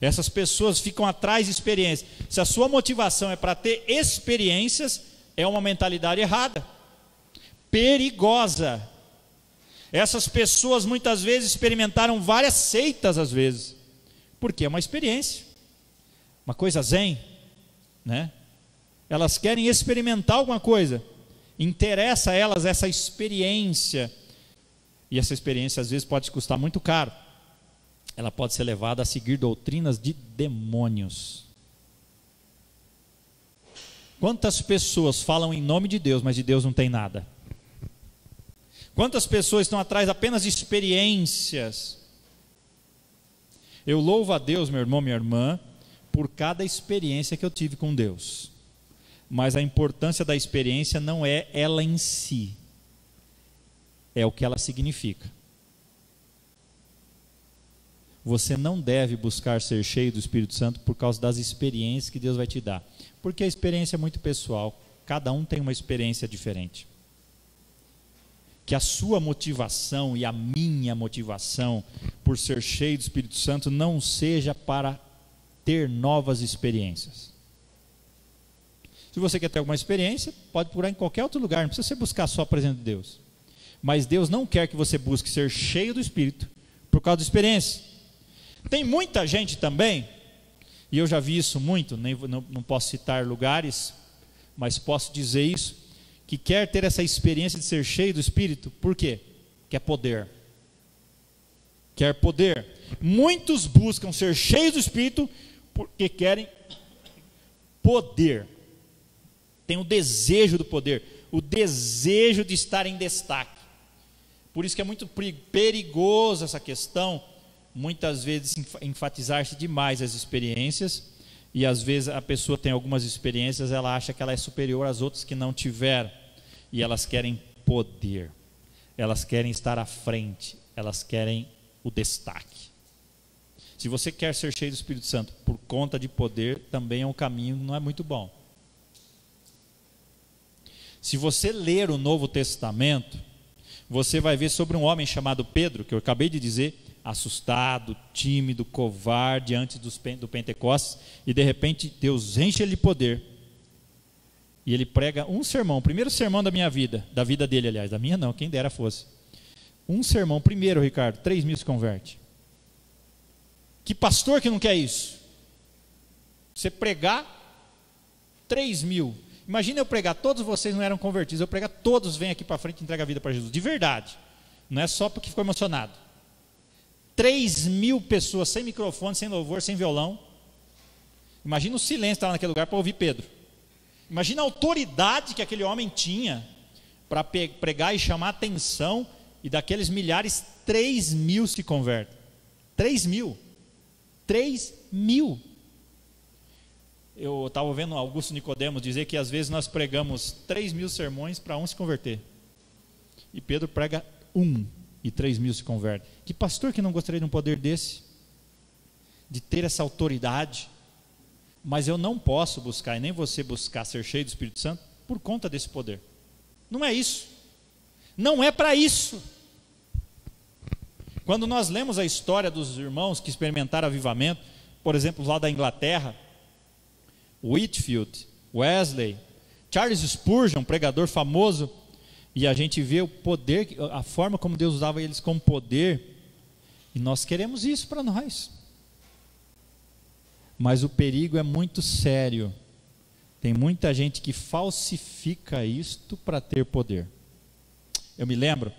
Essas pessoas ficam atrás de experiências. Se a sua motivação é para ter experiências, é uma mentalidade errada, perigosa. Essas pessoas muitas vezes experimentaram várias seitas às vezes, porque é uma experiência, uma coisa zen, né? Elas querem experimentar alguma coisa, interessa a elas essa experiência, e essa experiência às vezes pode custar muito caro. Ela pode ser levada a seguir doutrinas de demônios. Quantas pessoas falam em nome de Deus, mas de Deus não tem nada? Quantas pessoas estão atrás apenas de experiências? Eu louvo a Deus, meu irmão, minha irmã, por cada experiência que eu tive com Deus. Mas a importância da experiência não é ela em si, é o que ela significa. Você não deve buscar ser cheio do Espírito Santo por causa das experiências que Deus vai te dar, porque a experiência é muito pessoal, cada um tem uma experiência diferente. Que a sua motivação e a minha motivação por ser cheio do Espírito Santo não seja para ter novas experiências. Se você quer ter alguma experiência, pode procurar em qualquer outro lugar, não precisa você buscar só a presença de Deus. Mas Deus não quer que você busque ser cheio do Espírito por causa da experiência. Tem muita gente também, e eu já vi isso muito, não posso citar lugares, mas posso dizer isso, que quer ter essa experiência de ser cheio do Espírito. Por quê? Quer poder. Quer poder. Muitos buscam ser cheios do Espírito porque querem poder. Tem o desejo do poder. o desejo de estar em destaque. Por isso que é muito perigoso essa questão, muitas vezes enfatizar-se demais as experiências, e às vezes a pessoa tem algumas experiências, ela acha que ela é superior às outras que não tiveram, e elas querem poder, elas querem estar à frente, elas querem o destaque. Se você quer ser cheio do Espírito Santo por conta de poder, também é um caminho que não é muito bom. Se você ler o Novo Testamento, você vai ver sobre um homem chamado Pedro, que eu acabei de dizer, assustado, tímido, covarde antes do Pentecostes, e de repente Deus enche ele de poder, e ele prega um sermão, o primeiro sermão da minha vida, da vida dele aliás, da minha não, quem dera fosse, um sermão, primeiro Ricardo, 3.000 se converte. Que pastor que não quer isso? Você pregar 3.000, imagina eu pregar, todos vocês não eram convertidos, eu pregar, todos vêm aqui para frente e entregam a vida para Jesus, de verdade, não é só porque ficou emocionado. 3.000 pessoas, sem microfone, sem louvor, sem violão. Imagina o silêncio que estava naquele lugar para ouvir Pedro. Imagina a autoridade que aquele homem tinha para pregar e chamar a atenção, e daqueles milhares, 3.000 se convertem. 3.000. 3.000. Eu estava ouvindo Augusto Nicodemos dizer que às vezes nós pregamos 3.000 sermões para um se converter. E Pedro prega um, e 3.000 se convertem. Que pastor que não gostaria de um poder desse? De ter essa autoridade? Mas eu não posso buscar, e nem você buscar ser cheio do Espírito Santo, por conta desse poder. Não é isso. Não é para isso. Quando nós lemos a história dos irmãos que experimentaram avivamento, por exemplo, lá da Inglaterra, Whitefield, Wesley, Charles Spurgeon, um pregador famoso, e a gente vê o poder, a forma como Deus usava eles como poder, e nós queremos isso para nós. Mas o perigo é muito sério. Tem muita gente que falsifica isto para ter poder. Eu me lembro,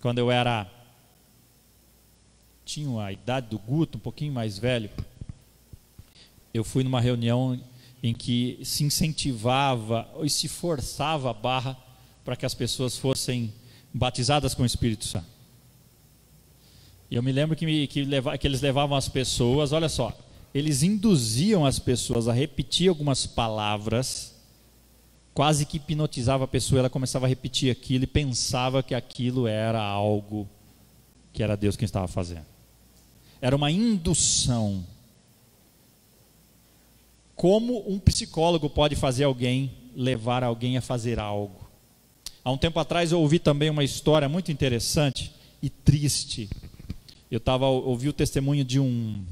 quando eu tinha a idade do Guto, um pouquinho mais velho, eu fui numa reunião em que se incentivava e se forçava a barra para que as pessoas fossem batizadas com o Espírito Santo. E eu me lembro que eles levavam as pessoas, olha só, eles induziam as pessoas a repetir algumas palavras, quase que hipnotizava a pessoa, ela começava a repetir aquilo e pensava que aquilo era algo que era Deus quem estava fazendo. Era uma indução. Como um psicólogo pode fazer levar alguém a fazer algo? Há um tempo atrás eu ouvi também uma história muito interessante e triste. Eu ouvi o testemunho de um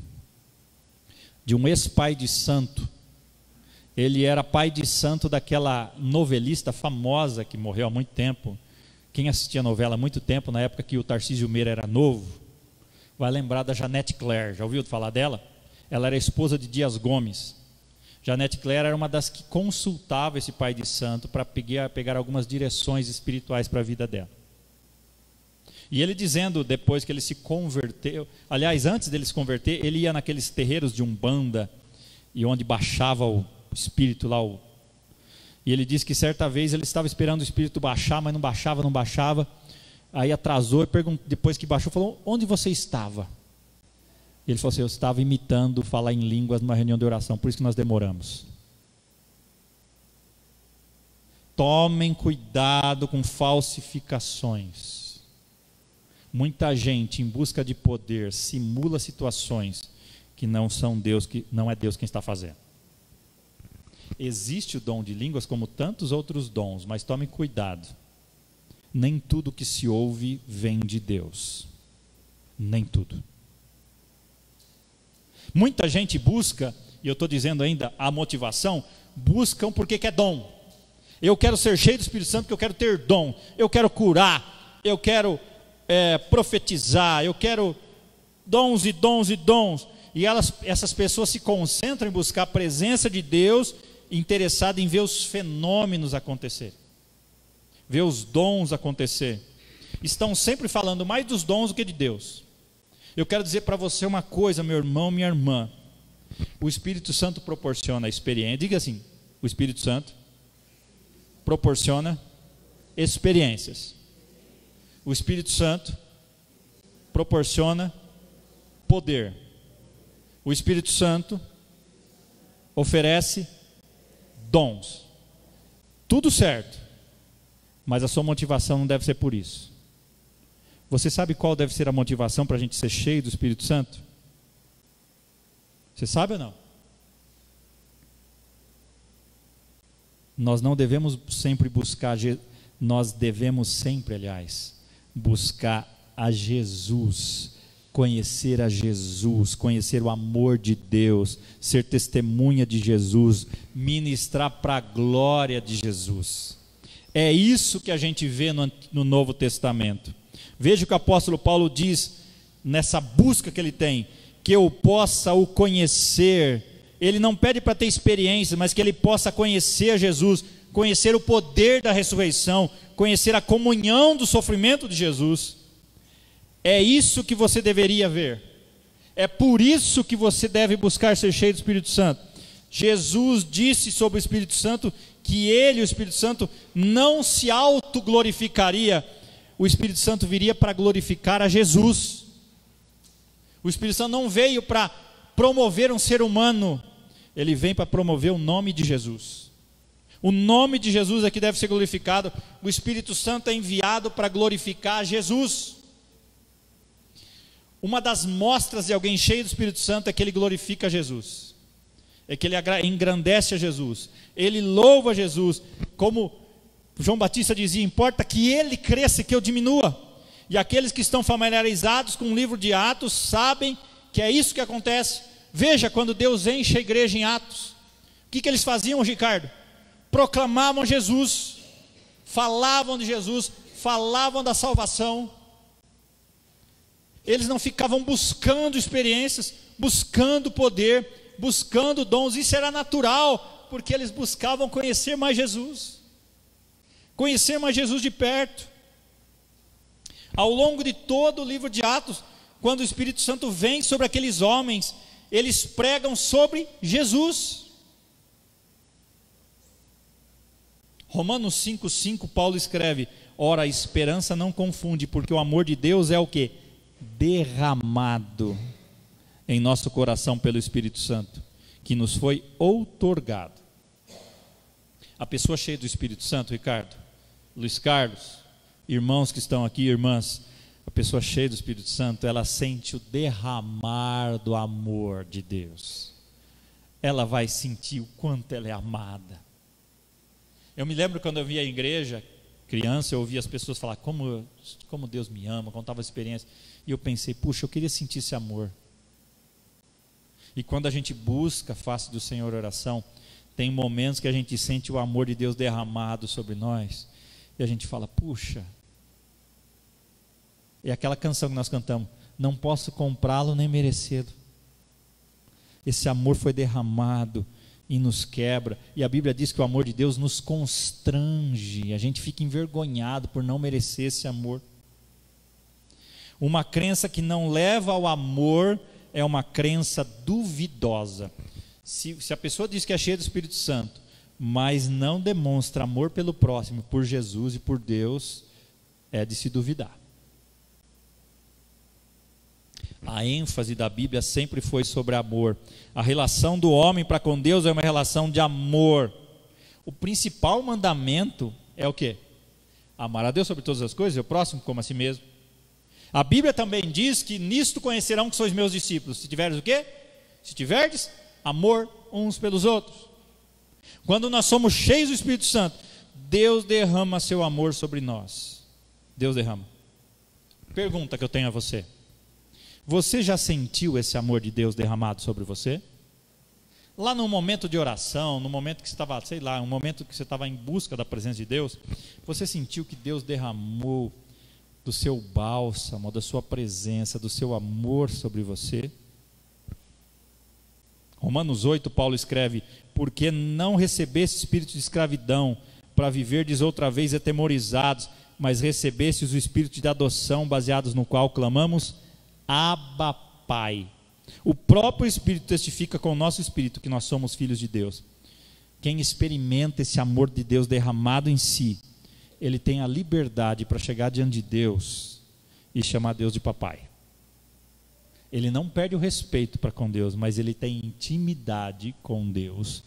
ex-pai de santo. Ele era pai de santo daquela novelista famosa que morreu há muito tempo. Quem assistia a novela há muito tempo, na época que o Tarcísio Meira era novo, vai lembrar da Janete Claire. Já ouviu falar dela? Ela era esposa de Dias Gomes. Janete Claire era uma das que consultava esse pai de santo para pegar algumas direções espirituais para a vida dela. E ele dizendo, depois que ele se converteu, aliás, antes dele se converter, ele ia naqueles terreiros de Umbanda, e onde baixava o espírito lá. E ele disse que certa vez ele estava esperando o espírito baixar, mas não baixava. Aí atrasou, e depois que baixou, falou, onde você estava? Ele falou assim, eu estava imitando falar em línguas numa reunião de oração, por isso que nós demoramos. Tomem cuidado com falsificações. Muita gente em busca de poder simula situações que não são Deus, que não é Deus quem está fazendo. Existe o dom de línguas como tantos outros dons, mas tomem cuidado. Nem tudo que se ouve vem de Deus. Nem tudo. Muita gente busca, e eu estou dizendo ainda a motivação, buscam porque quer dom. Eu quero ser cheio do Espírito Santo porque eu quero ter dom. Eu quero curar, eu quero profetizar, eu quero dons e dons e dons. E essas pessoas se concentram em buscar a presença de Deus, interessado em ver os fenômenos acontecer, ver os dons acontecer. Estão sempre falando mais dos dons do que de Deus. Eu quero dizer para você uma coisa, meu irmão, minha irmã. O Espírito Santo proporciona a experiência. Diga assim, o Espírito Santo proporciona experiências. O Espírito Santo proporciona poder. O Espírito Santo oferece dons. Tudo certo, mas a sua motivação não deve ser por isso. Você sabe qual deve ser a motivação para a gente ser cheio do Espírito Santo? Você sabe ou não? Nós não devemos sempre buscar, nós devemos sempre, aliás, buscar a Jesus, conhecer a Jesus, conhecer o amor de Deus, ser testemunha de Jesus, ministrar para a glória de Jesus. É isso que a gente vê no Novo Testamento. Veja o que o apóstolo Paulo diz nessa busca que ele tem, que eu possa o conhecer. Ele não pede para ter experiência, mas que ele possa conhecer Jesus, conhecer o poder da ressurreição, conhecer a comunhão do sofrimento de Jesus. É isso que você deveria ver. É por isso que você deve buscar ser cheio do Espírito Santo. Jesus disse sobre o Espírito Santo que ele, o Espírito Santo, não se autoglorificaria. O Espírito Santo viria para glorificar a Jesus. O Espírito Santo não veio para promover um ser humano, ele vem para promover o nome de Jesus. O nome de Jesus é que deve ser glorificado. O Espírito Santo é enviado para glorificar Jesus. Uma das mostras de alguém cheio do Espírito Santo é que ele glorifica Jesus, é que ele engrandece a Jesus, ele louva Jesus, como João Batista dizia: importa que ele cresça e que eu diminua. E aqueles que estão familiarizados com o livro de Atos sabem que é isso que acontece. Veja, quando Deus enche a igreja em Atos, o que eles faziam, Ricardo? Proclamavam Jesus, falavam de Jesus, falavam da salvação. Eles não ficavam buscando experiências, buscando poder, buscando dons. Isso era natural, porque eles buscavam conhecer mais Jesus, conhecer mais Jesus de perto. Ao longo de todo o livro de Atos, quando o Espírito Santo vem sobre aqueles homens, eles pregam sobre Jesus. Romanos 5,5, Paulo escreve: ora, a esperança não confunde, porque o amor de Deus é o quê? Derramado em nosso coração pelo Espírito Santo, que nos foi outorgado. A pessoa cheia do Espírito Santo, Ricardo, Luiz Carlos, irmãos que estão aqui, irmãs, a pessoa cheia do Espírito Santo, ela sente o derramar do amor de Deus. Ela vai sentir o quanto ela é amada. Eu me lembro quando eu via a igreja, criança, eu ouvia as pessoas falar como Deus me ama, contava a experiência, e eu pensei, puxa, eu queria sentir esse amor. E quando a gente busca a face do Senhor oração, tem momentos que a gente sente o amor de Deus derramado sobre nós, e a gente fala, puxa, é aquela canção que nós cantamos, não posso comprá-lo nem merecê-lo. Esse amor foi derramado e nos quebra, e a Bíblia diz que o amor de Deus nos constrange, a gente fica envergonhado por não merecer esse amor. Uma crença que não leva ao amor é uma crença duvidosa. Se a pessoa diz que é cheia do Espírito Santo, mas não demonstra amor pelo próximo, por Jesus e por Deus, é de se duvidar. A ênfase da Bíblia sempre foi sobre amor. A relação do homem para com Deus é uma relação de amor. O principal mandamento é o quê? Amar a Deus sobre todas as coisas e o próximo como a si mesmo. A Bíblia também diz que nisto conhecerão que sois meus discípulos, se tiverdes o quê? Se tiverdes amor uns pelos outros. Quando nós somos cheios do Espírito Santo, Deus derrama seu amor sobre nós. Deus derrama. Pergunta que eu tenho a você: você já sentiu esse amor de Deus derramado sobre você? Lá no momento de oração, no momento que você estava, sei lá, um momento que você estava em busca da presença de Deus, você sentiu que Deus derramou do seu bálsamo, da sua presença, do seu amor sobre você? Romanos 8, Paulo escreve: porque não recebeste espírito de escravidão, para viverdes outra vez atemorizados, mas recebestes o espírito de adoção, baseados no qual clamamos, Abba, Pai. O próprio Espírito testifica com o nosso espírito que nós somos filhos de Deus. Quem experimenta esse amor de Deus derramado em si, ele tem a liberdade para chegar diante de Deus e chamar Deus de papai. Ele não perde o respeito para com Deus, mas ele tem intimidade com Deus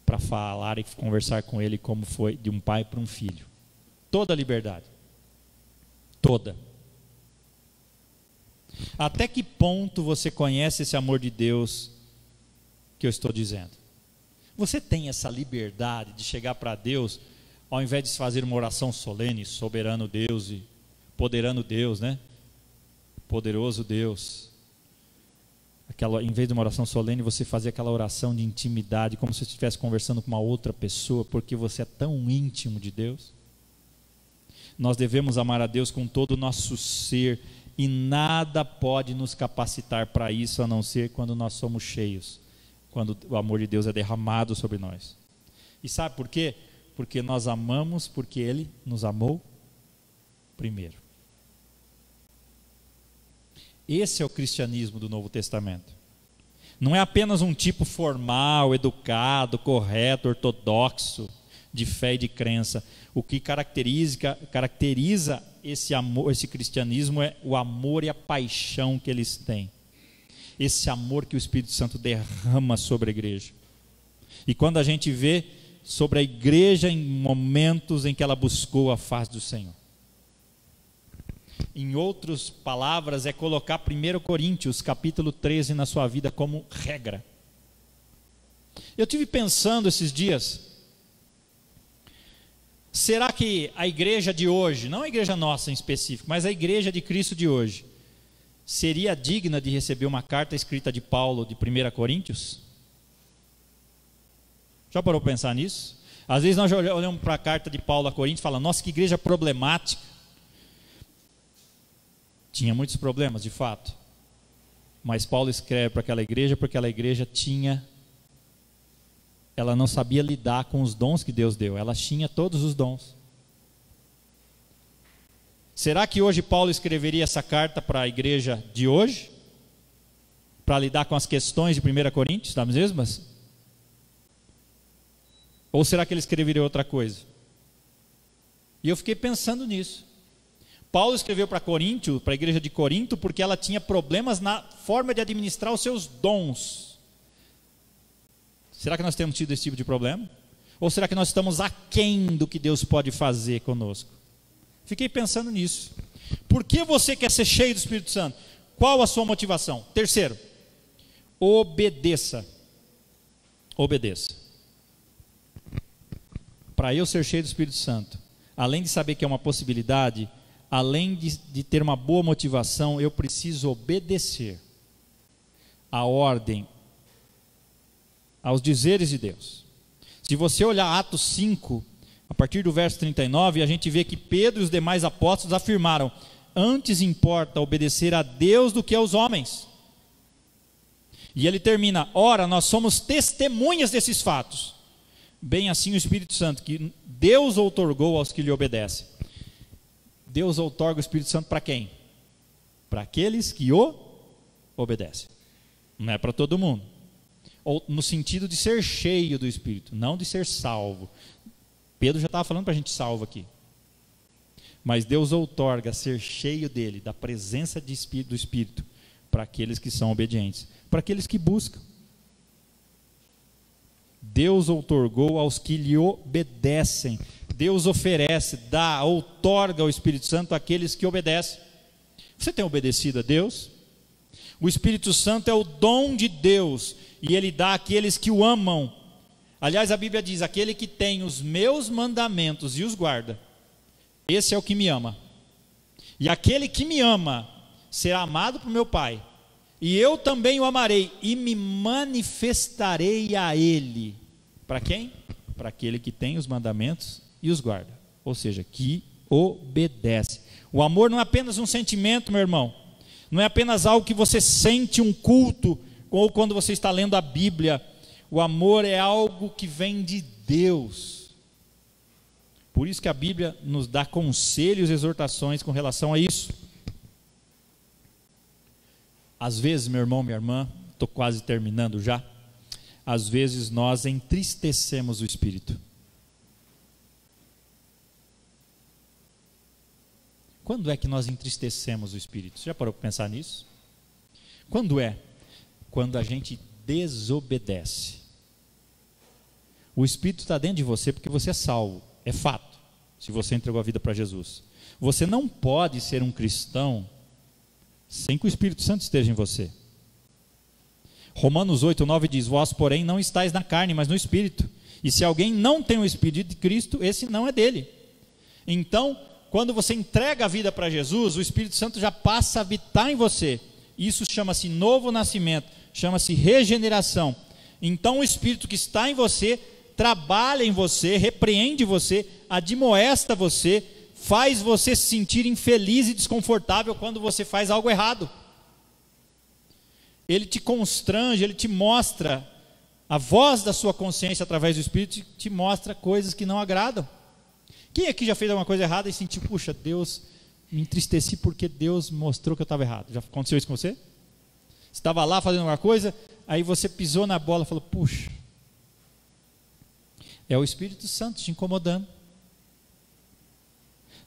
para falar e conversar com ele como foi de um pai para um filho. Toda a liberdade. Toda. Até que ponto você conhece esse amor de Deus que eu estou dizendo? Você tem essa liberdade de chegar para Deus, ao invés de fazer uma oração solene, soberano Deus e poderando Deus, né? Poderoso Deus. Em vez de uma oração solene, você fazer aquela oração de intimidade, como se você estivesse conversando com uma outra pessoa, porque você é tão íntimo de Deus. Nós devemos amar a Deus com todo o nosso ser, e nada pode nos capacitar para isso, a não ser quando nós somos cheios, quando o amor de Deus é derramado sobre nós. E sabe por quê? Porque nós amamos, porque Ele nos amou primeiro. Esse é o cristianismo do Novo Testamento. Não é apenas um tipo formal, educado, correto, ortodoxo, de fé e de crença. O que caracteriza esse amor, esse cristianismo, é o amor e a paixão que eles têm. Esse amor que o Espírito Santo derrama sobre a igreja. E quando a gente vê sobre a igreja em momentos em que ela buscou a face do Senhor. Em outras palavras, é colocar 1 Coríntios capítulo 13 na sua vida como regra. Eu tive pensando esses dias, será que a igreja de hoje, não a igreja nossa em específico, mas a igreja de Cristo de hoje, seria digna de receber uma carta escrita de Paulo de 1 Coríntios? Já parou para pensar nisso? Às vezes nós olhamos para a carta de Paulo a Coríntios e falamos, nossa, que igreja problemática. Tinha muitos problemas, de fato. Mas Paulo escreve para aquela igreja porque aquela igreja ela não sabia lidar com os dons que Deus deu. Ela tinha todos os dons. Será que hoje Paulo escreveria essa carta para a igreja de hoje? Para lidar com as questões de 1 Coríntios, das mesmas? Ou será que ele escreveria outra coisa? E eu fiquei pensando nisso. Paulo escreveu para Coríntio, para a igreja de Corinto, porque ela tinha problemas na forma de administrar os seus dons. Será que nós temos tido esse tipo de problema? Ou será que nós estamos aquém do que Deus pode fazer conosco? Fiquei pensando nisso. Por que você quer ser cheio do Espírito Santo? Qual a sua motivação? Terceiro, obedeça. Obedeça. Para eu ser cheio do Espírito Santo, além de saber que é uma possibilidade, além de ter uma boa motivação, eu preciso obedecer à ordem, aos dizeres de Deus. Se você olhar Atos 5, a partir do verso 39, a gente vê que Pedro e os demais apóstolos afirmaram: antes importa obedecer a Deus do que aos homens. E ele termina: ora, nós somos testemunhas desses fatos. Bem assim o Espírito Santo, que Deus outorgou aos que lhe obedecem. Deus outorga o Espírito Santo para quem? Para aqueles que o obedecem. Não é para todo mundo. Ou no sentido de ser cheio do Espírito, não de ser salvo. Pedro já estava falando para a gente salvo aqui. Mas Deus outorga ser cheio dele, da presença do Espírito, para aqueles que são obedientes, para aqueles que buscam. Deus outorgou aos que lhe obedecem. Deus oferece, dá, outorga o Espírito Santo àqueles que obedecem. Você tem obedecido a Deus? O Espírito Santo é o dom de Deus e Ele dá àqueles que o amam. Aliás, a Bíblia diz: aquele que tem os meus mandamentos e os guarda, esse é o que me ama. E aquele que me ama será amado por meu Pai, e eu também o amarei e me manifestarei a Ele. Para quem? Para aquele que tem os mandamentos e os guarda, ou seja, que obedece. O amor não é apenas um sentimento, meu irmão, não é apenas algo que você sente um culto, ou quando você está lendo a Bíblia. O amor é algo que vem de Deus. Por isso que a Bíblia nos dá conselhos e exortações com relação a isso. Às vezes, meu irmão, minha irmã, estou quase terminando já, às vezes nós entristecemos o Espírito. Quando é que nós entristecemos o Espírito? Você já parou para pensar nisso? Quando é? Quando a gente desobedece. O Espírito está dentro de você porque você é salvo, é fato, se você entregou a vida para Jesus. Você não pode ser um cristão sem que o Espírito Santo esteja em você. Romanos 8:9 diz: vós, porém, não estáis na carne, mas no Espírito. E se alguém não tem o Espírito de Cristo, esse não é dele. Então, quando você entrega a vida para Jesus, o Espírito Santo já passa a habitar em você. Isso chama-se novo nascimento, chama-se regeneração. Então, o Espírito que está em você trabalha em você, repreende você, admoesta você, faz você se sentir infeliz e desconfortável quando você faz algo errado. Ele te constrange, ele te mostra, a voz da sua consciência através do Espírito te mostra coisas que não agradam. Quem aqui já fez alguma coisa errada e sentiu, puxa, Deus, me entristeci porque Deus mostrou que eu estava errado? Já aconteceu isso com você? Você estava lá fazendo alguma coisa, aí você pisou na bola e falou, puxa, é o Espírito Santo te incomodando.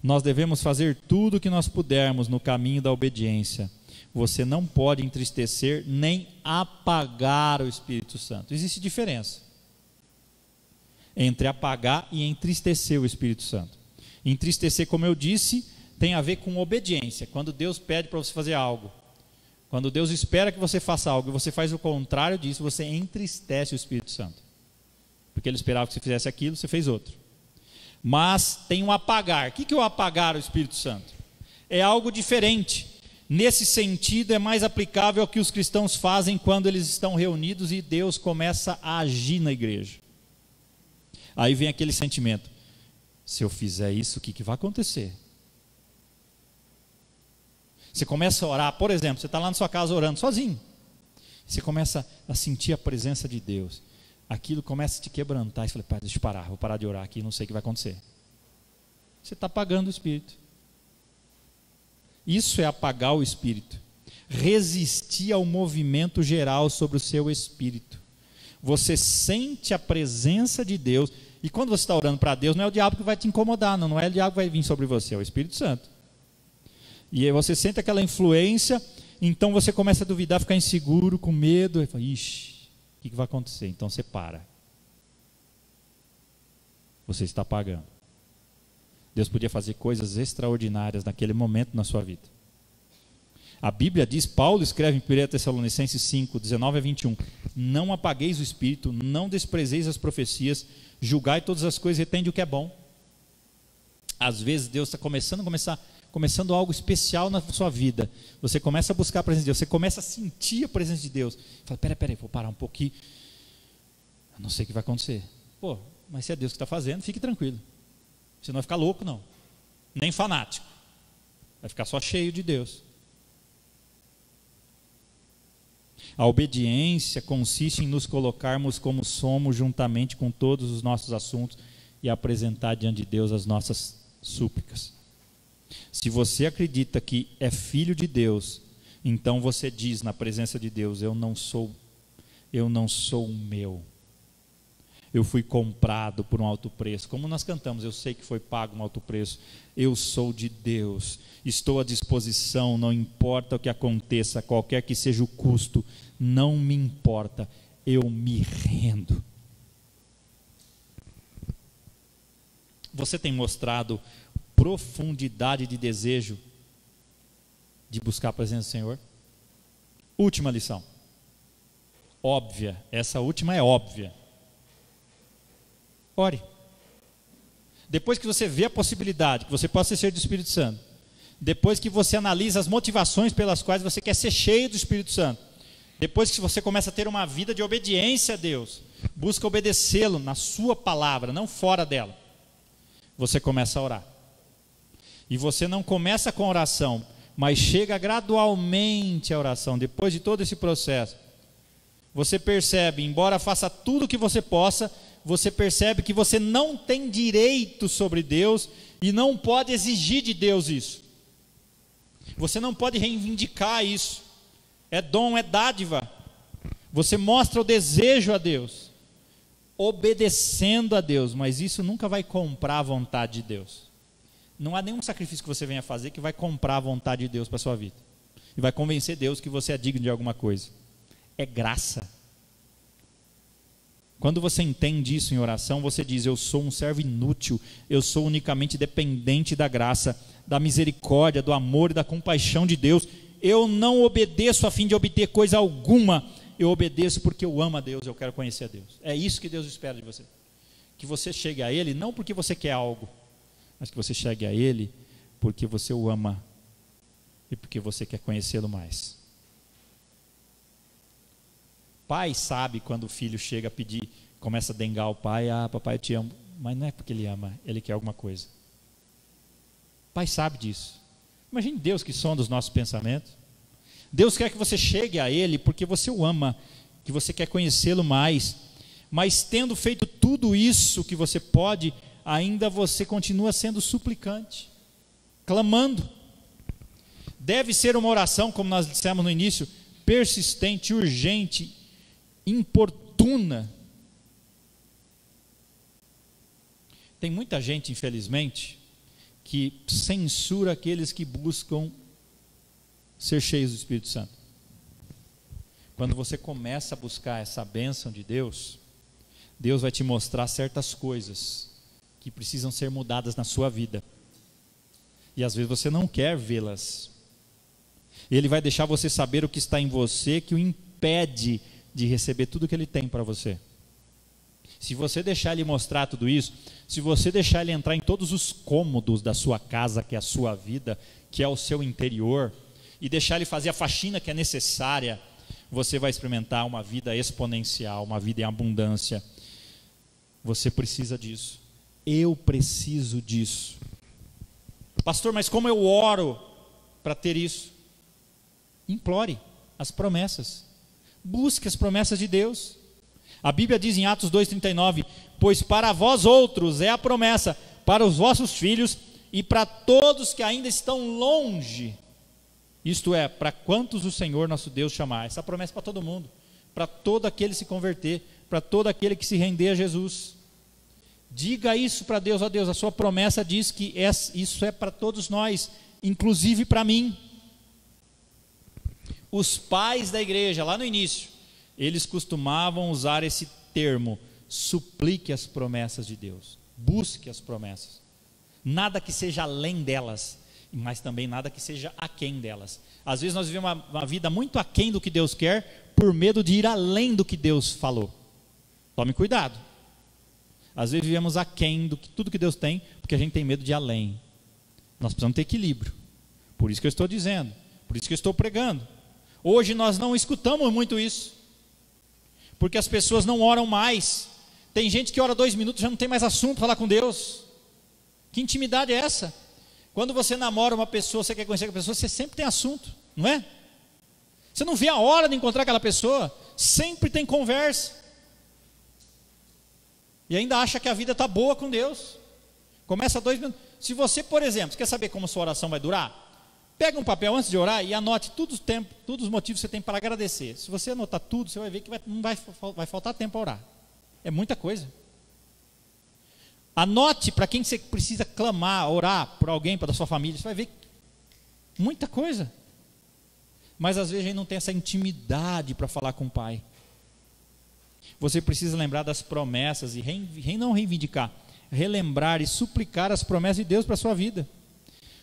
Nós devemos fazer tudo o que nós pudermos no caminho da obediência. Você não pode entristecer nem apagar o Espírito Santo. Existe diferença entre apagar e entristecer o Espírito Santo. Entristecer, como eu disse, tem a ver com obediência. Quando Deus pede para você fazer algo, quando Deus espera que você faça algo e você faz o contrário disso, você entristece o Espírito Santo. Porque Ele esperava que você fizesse aquilo, você fez outro. Mas tem um apagar. O que é o apagar o Espírito Santo? É algo diferente. Nesse sentido, é mais aplicável ao que os cristãos fazem quando eles estão reunidos e Deus começa a agir na igreja. Aí vem aquele sentimento: se eu fizer isso, o que vai acontecer? Você começa a orar, por exemplo, você está lá na sua casa orando sozinho. Você começa a sentir a presença de Deus. Aquilo começa a te quebrantar. E você fala, pai, deixa eu parar, vou parar de orar aqui, não sei o que vai acontecer. Você está apagando o Espírito. Isso é apagar o Espírito. Resistir ao movimento geral sobre o seu Espírito. Você sente a presença de Deus. E quando você está orando para Deus, não é o diabo que vai te incomodar, não é o diabo que vai vir sobre você, é o Espírito Santo. E aí você sente aquela influência, então você começa a duvidar, ficar inseguro, com medo, e fala, ixi, o que vai acontecer? Então você para. Você está apagando. Deus podia fazer coisas extraordinárias naquele momento na sua vida. A Bíblia diz, Paulo escreve em 1 Tessalonicenses 5, 19 a 21, não apagueis o Espírito, não desprezeis as profecias, julgai todas as coisas e retende o que é bom. Às vezes Deus está começando algo especial na sua vida. Você começa a buscar a presença de Deus, você começa a sentir a presença de Deus. Fala, peraí, vou parar um pouquinho. Eu não sei o que vai acontecer. Pô, mas se é Deus que está fazendo, fique tranquilo. Você não vai ficar louco, não. Nem fanático. Vai ficar só cheio de Deus. A obediência consiste em nos colocarmos como somos, juntamente com todos os nossos assuntos, e apresentar diante de Deus as nossas súplicas. Se você acredita que é filho de Deus, então você diz na presença de Deus, eu não sou o meu. Eu fui comprado por um alto preço. Como nós cantamos, eu sei que foi pago um alto preço. Eu sou de Deus. Estou à disposição, não importa o que aconteça, qualquer que seja o custo, não me importa. Eu me rendo. Você tem mostrado profundidade de desejo de buscar a presença do Senhor? Última lição. Óbvia. Essa última é óbvia. Ore. Depois que você vê a possibilidade que você possa ser cheio do Espírito Santo, depois que você analisa as motivações pelas quais você quer ser cheio do Espírito Santo, depois que você começa a ter uma vida de obediência a Deus, busca obedecê-lo na sua palavra, não fora dela, você começa a orar. E você não começa com oração, mas chega gradualmente à oração. Depois de todo esse processo, você percebe, embora faça tudo o que você possa, você percebe que você não tem direito sobre Deus e não pode exigir de Deus isso. Você não pode reivindicar isso. É dom, é dádiva. Você mostra o desejo a Deus, obedecendo a Deus, mas isso nunca vai comprar a vontade de Deus. Não há nenhum sacrifício que você venha fazer que vai comprar a vontade de Deus para a sua vida. E vai convencer Deus que você é digno de alguma coisa. É graça. Quando você entende isso em oração, você diz: eu sou um servo inútil, eu sou unicamente dependente da graça, da misericórdia, do amor e da compaixão de Deus. Eu não obedeço a fim de obter coisa alguma, eu obedeço porque eu amo a Deus, eu quero conhecer a Deus. É isso que Deus espera de você. Que você chegue a Ele, não porque você quer algo, mas que você chegue a Ele porque você o ama e porque você quer conhecê-lo mais. Pai sabe quando o filho chega a pedir, começa a dengar o pai: ah, papai, eu te amo. Mas não é porque ele ama, ele quer alguma coisa. Pai sabe disso. Imagine Deus que sonda os nossos pensamentos. Deus quer que você chegue a Ele porque você o ama, que você quer conhecê-lo mais. Mas tendo feito tudo isso que você pode, ainda você continua sendo suplicante, clamando. Deve ser uma oração, como nós dissemos no início, persistente, urgente, importuna. Tem muita gente, infelizmente, que censura aqueles que buscam ser cheios do Espírito Santo. Quando você começa a buscar essa bênção de Deus, Deus vai te mostrar certas coisas que precisam ser mudadas na sua vida. E às vezes você não quer vê-las. Ele vai deixar você saber o que está em você que o impede de receber tudo que Ele tem para você. Se você deixar Ele mostrar tudo isso, se você deixar Ele entrar em todos os cômodos da sua casa, que é a sua vida, que é o seu interior, e deixar Ele fazer a faxina que é necessária, você vai experimentar uma vida exponencial, uma vida em abundância. Você precisa disso. Eu preciso disso. Pastor, mas como eu oro para ter isso? Implore as promessas. Busque as promessas de Deus. A Bíblia diz em Atos 2,39: pois para vós outros é a promessa, para os vossos filhos e para todos que ainda estão longe. Isto é, para quantos o Senhor nosso Deus chamar. Essa promessa é para todo mundo, para todo aquele se converter, para todo aquele que se render a Jesus. Diga isso para Deus: ó Deus, a sua promessa diz que isso é para todos nós, inclusive para mim. Os pais da igreja, lá no início, eles costumavam usar esse termo: suplique as promessas de Deus, busque as promessas. Nada que seja além delas, mas também nada que seja aquém delas. Às vezes nós vivemos uma vida muito aquém do que Deus quer, por medo de ir além do que Deus falou. Tome cuidado. Às vezes vivemos aquém do que tudo que Deus tem, porque a gente tem medo de ir além. Nós precisamos ter equilíbrio. Por isso que eu estou dizendo, por isso que eu estou pregando. Hoje nós não escutamos muito isso, porque as pessoas não oram mais. Tem gente que ora 2 minutos, já não tem mais assunto para falar com Deus. Que intimidade é essa? Quando você namora uma pessoa, você quer conhecer a pessoa, você sempre tem assunto, não é? Você não vê a hora de encontrar aquela pessoa, sempre tem conversa. E ainda acha que a vida está boa com Deus. Começa 2 minutos. Se você, por exemplo, quer saber como sua oração vai durar? Pega um papel antes de orar e anote todos os motivos que você tem para agradecer. Se você anotar tudo, você vai ver que não vai faltar tempo para orar. É muita coisa. Anote para quem você precisa clamar, orar por alguém, para a sua família. Você vai ver muita coisa. Mas às vezes a gente não tem essa intimidade para falar com o Pai. Você precisa lembrar das promessas e não reivindicar, relembrar e suplicar as promessas de Deus para a sua vida.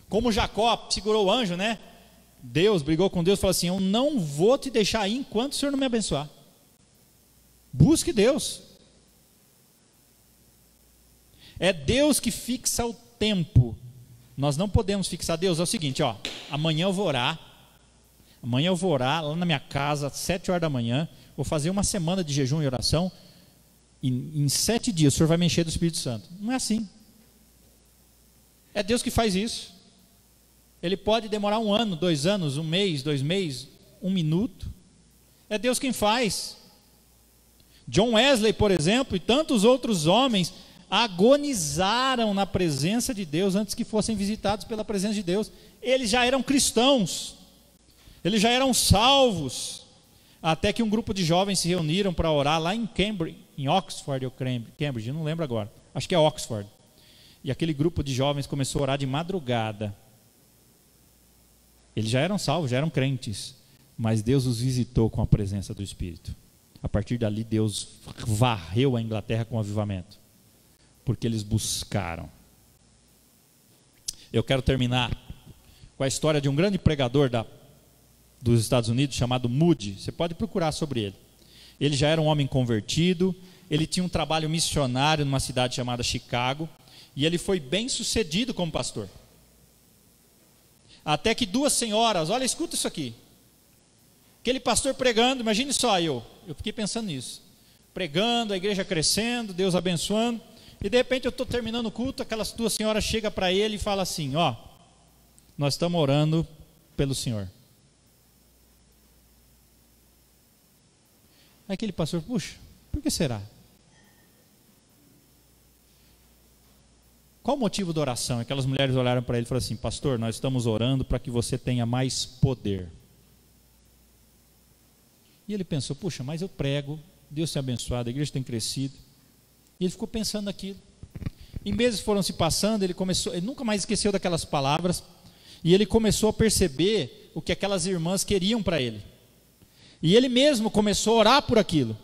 Como Jacó segurou o anjo, né? Deus brigou com Deus e falou assim: eu não vou te deixar ir enquanto o Senhor não me abençoar. Busque Deus. É Deus que fixa o tempo. Nós não podemos fixar. Deus, é o seguinte, ó, amanhã eu vou orar lá na minha casa, às 7 horas da manhã, vou fazer uma semana de jejum e oração, e em 7 dias o Senhor vai me encher do Espírito Santo. Não é assim. É Deus que faz isso. Ele pode demorar 1 ano, 2 anos, 1 mês, 2 meses, 1 minuto. É Deus quem faz. John Wesley, por exemplo, e tantos outros homens agonizaram na presença de Deus antes que fossem visitados pela presença de Deus. Eles já eram cristãos, eles já eram salvos, até que um grupo de jovens se reuniram para orar lá em Cambridge, em Oxford ou Cambridge, não lembro agora, acho que é Oxford. E aquele grupo de jovens começou a orar de madrugada. Eles já eram salvos, já eram crentes, mas Deus os visitou com a presença do Espírito. A partir dali, Deus varreu a Inglaterra com avivamento, porque eles buscaram. Eu quero terminar com a história de um grande pregador dos Estados Unidos, chamado Moody. Você pode procurar sobre ele. Ele já era um homem convertido, ele tinha um trabalho missionário numa cidade chamada Chicago, e ele foi bem sucedido como pastor. Até que duas senhoras, olha, escuta isso aqui. Aquele pastor pregando, imagine só eu fiquei pensando nisso. Pregando, a igreja crescendo, Deus abençoando, e de repente eu estou terminando o culto, aquelas duas senhoras chegam para ele e falam assim, ó, nós estamos orando pelo Senhor. Aí aquele pastor, puxa, por que será? Qual o motivo da oração? Aquelas mulheres olharam para ele e falaram assim, pastor, nós estamos orando para que você tenha mais poder. E ele pensou, puxa, mas eu prego, Deus tem abençoado, a igreja tem crescido. E ele ficou pensando aquilo. E meses foram se passando, ele nunca mais esqueceu daquelas palavras, e ele começou a perceber o que aquelas irmãs queriam para ele. E ele mesmo começou a orar por aquilo.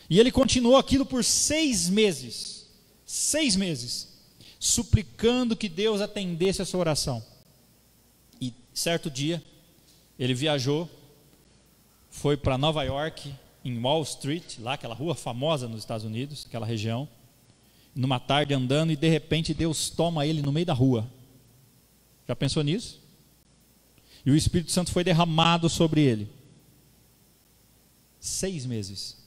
E ele continuou aquilo por 6 meses. 6 meses, suplicando que Deus atendesse a sua oração. E certo dia, ele viajou, foi para Nova York, em Wall Street, lá aquela rua famosa nos Estados Unidos, aquela região, numa tarde andando, e de repente Deus toma ele no meio da rua. Já pensou nisso? E o Espírito Santo foi derramado sobre ele. 6 meses.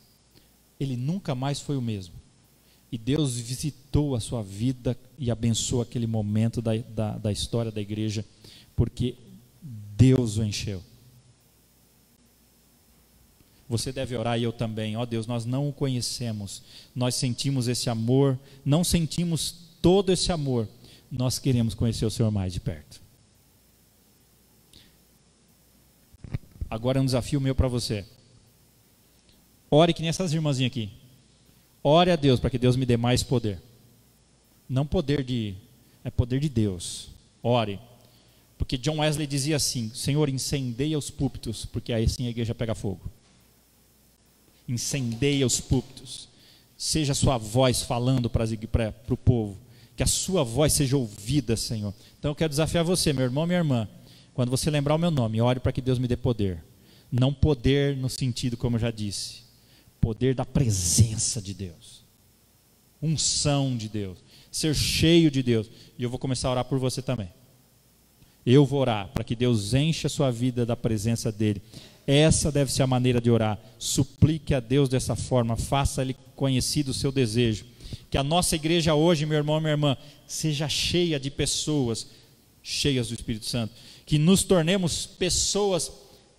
Ele nunca mais foi o mesmo. E Deus visitou a sua vida e abençoou aquele momento da história da igreja, porque Deus o encheu. Você deve orar, e eu também. Ó Deus, nós não o conhecemos, nós sentimos esse amor, não sentimos todo esse amor, nós queremos conhecer o Senhor mais de perto. Agora é um desafio meu para você. Ore que nem essas irmãzinhas aqui. Ore a Deus para que Deus me dê mais poder. Não é poder de Deus. Ore. Porque John Wesley dizia assim, Senhor, incendeia os púlpitos, porque aí sim a igreja pega fogo. Incendeia os púlpitos. Seja a sua voz falando para o povo. Que a sua voz seja ouvida, Senhor. Então eu quero desafiar você, meu irmão, minha irmã. Quando você lembrar o meu nome, ore para que Deus me dê poder. Não poder no sentido, como eu já disse, poder da presença de Deus, unção de Deus, ser cheio de Deus. E eu vou começar a orar por você também. Eu vou orar para que Deus encha a sua vida da presença dEle. Essa deve ser a maneira de orar. Suplique a Deus dessa forma, faça-lhe conhecido o seu desejo. Que a nossa igreja hoje, meu irmão, minha irmã, seja cheia de pessoas cheias do Espírito Santo. Que nos tornemos pessoas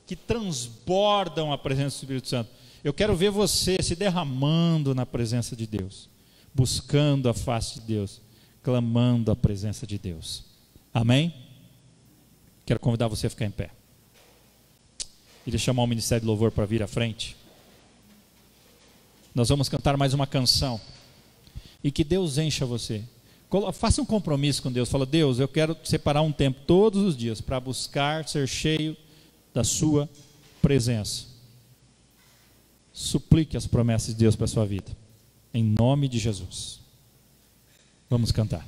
que transbordam a presença do Espírito Santo. Eu quero ver você se derramando na presença de Deus, buscando a face de Deus, clamando a presença de Deus. Amém? Quero convidar você a ficar em pé. Queria chamar o Ministério de Louvor para vir à frente. Nós vamos cantar mais uma canção. E que Deus encha você. Faça um compromisso com Deus. Fala, Deus, eu quero separar um tempo todos os dias para buscar ser cheio da sua presença. Suplique as promessas de Deus para a sua vida. Em nome de Jesus. Vamos cantar.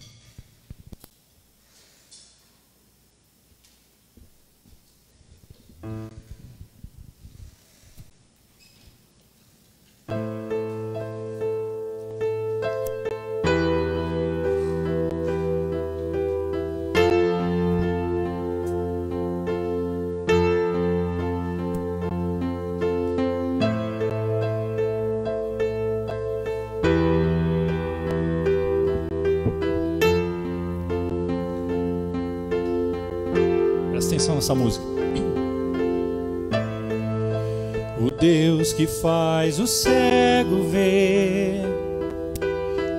Essa música. O Deus que faz o cego ver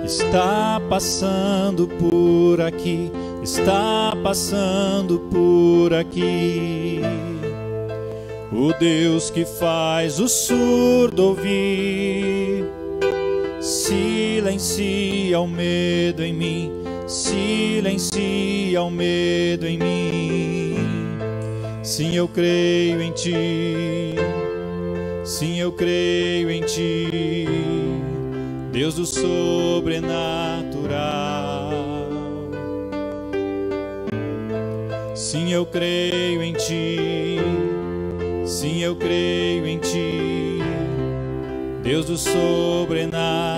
está passando por aqui, está passando por aqui. O Deus que faz o surdo ouvir silencia o medo em mim, silencia o medo em mim. Sim, eu creio em Ti, sim, eu creio em Ti, Deus do sobrenatural. Sim, eu creio em Ti, sim, eu creio em Ti, Deus do sobrenatural.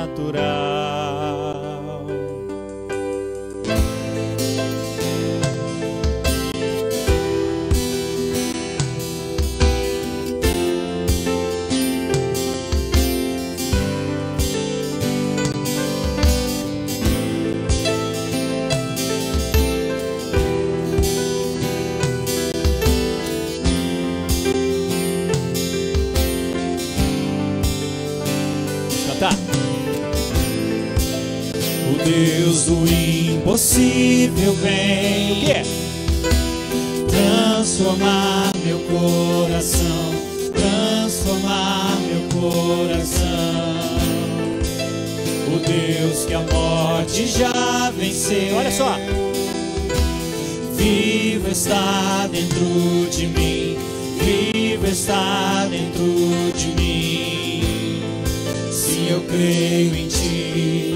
O Deus do impossível vem, o quê? Transformar meu coração, transformar meu coração. O Deus que a morte já venceu, olha só. Vivo está dentro de mim, vivo está dentro de mim. Sim, eu creio em Ti,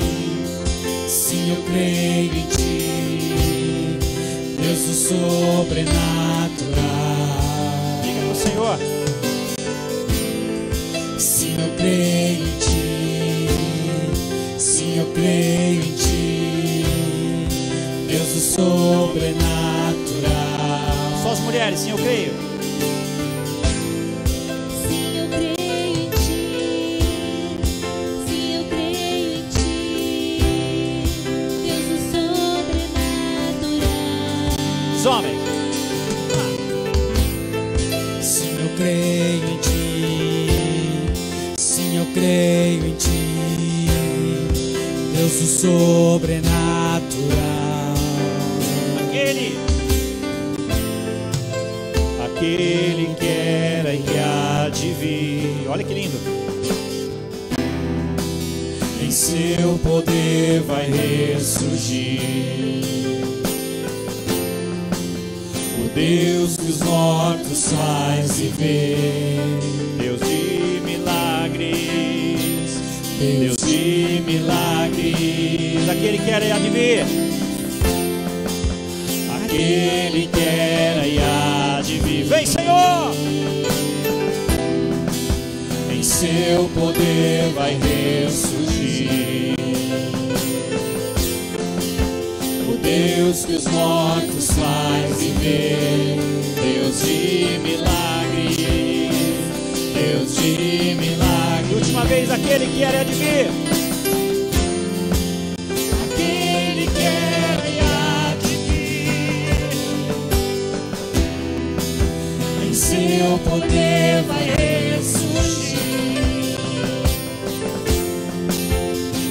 sim, eu creio em Ti, Deus do sobrenatural. Diga pro Senhor. Sim, eu creio em Ti, sim, eu creio em Ti, Deus do sobrenatural. Só as mulheres, sim, eu creio. Homens. Sim, eu creio em Ti, sim, eu creio em Ti, Deus do sobrenatural. Aquele que era e que há de vir. Olha que lindo. Em seu poder vai ressurgir. Deus que os mortos faz viver, Deus de milagres, Deus de milagres, aquele que era e há de vir, aquele que era e há de vir. Vem, Senhor! Em seu poder vai ressurgir. Deus que os mortos faz viver, Deus de milagres, Deus de milagres. Última vez, aquele que era de vir, aquele que era e há de vir, em seu poder vai ressurgir.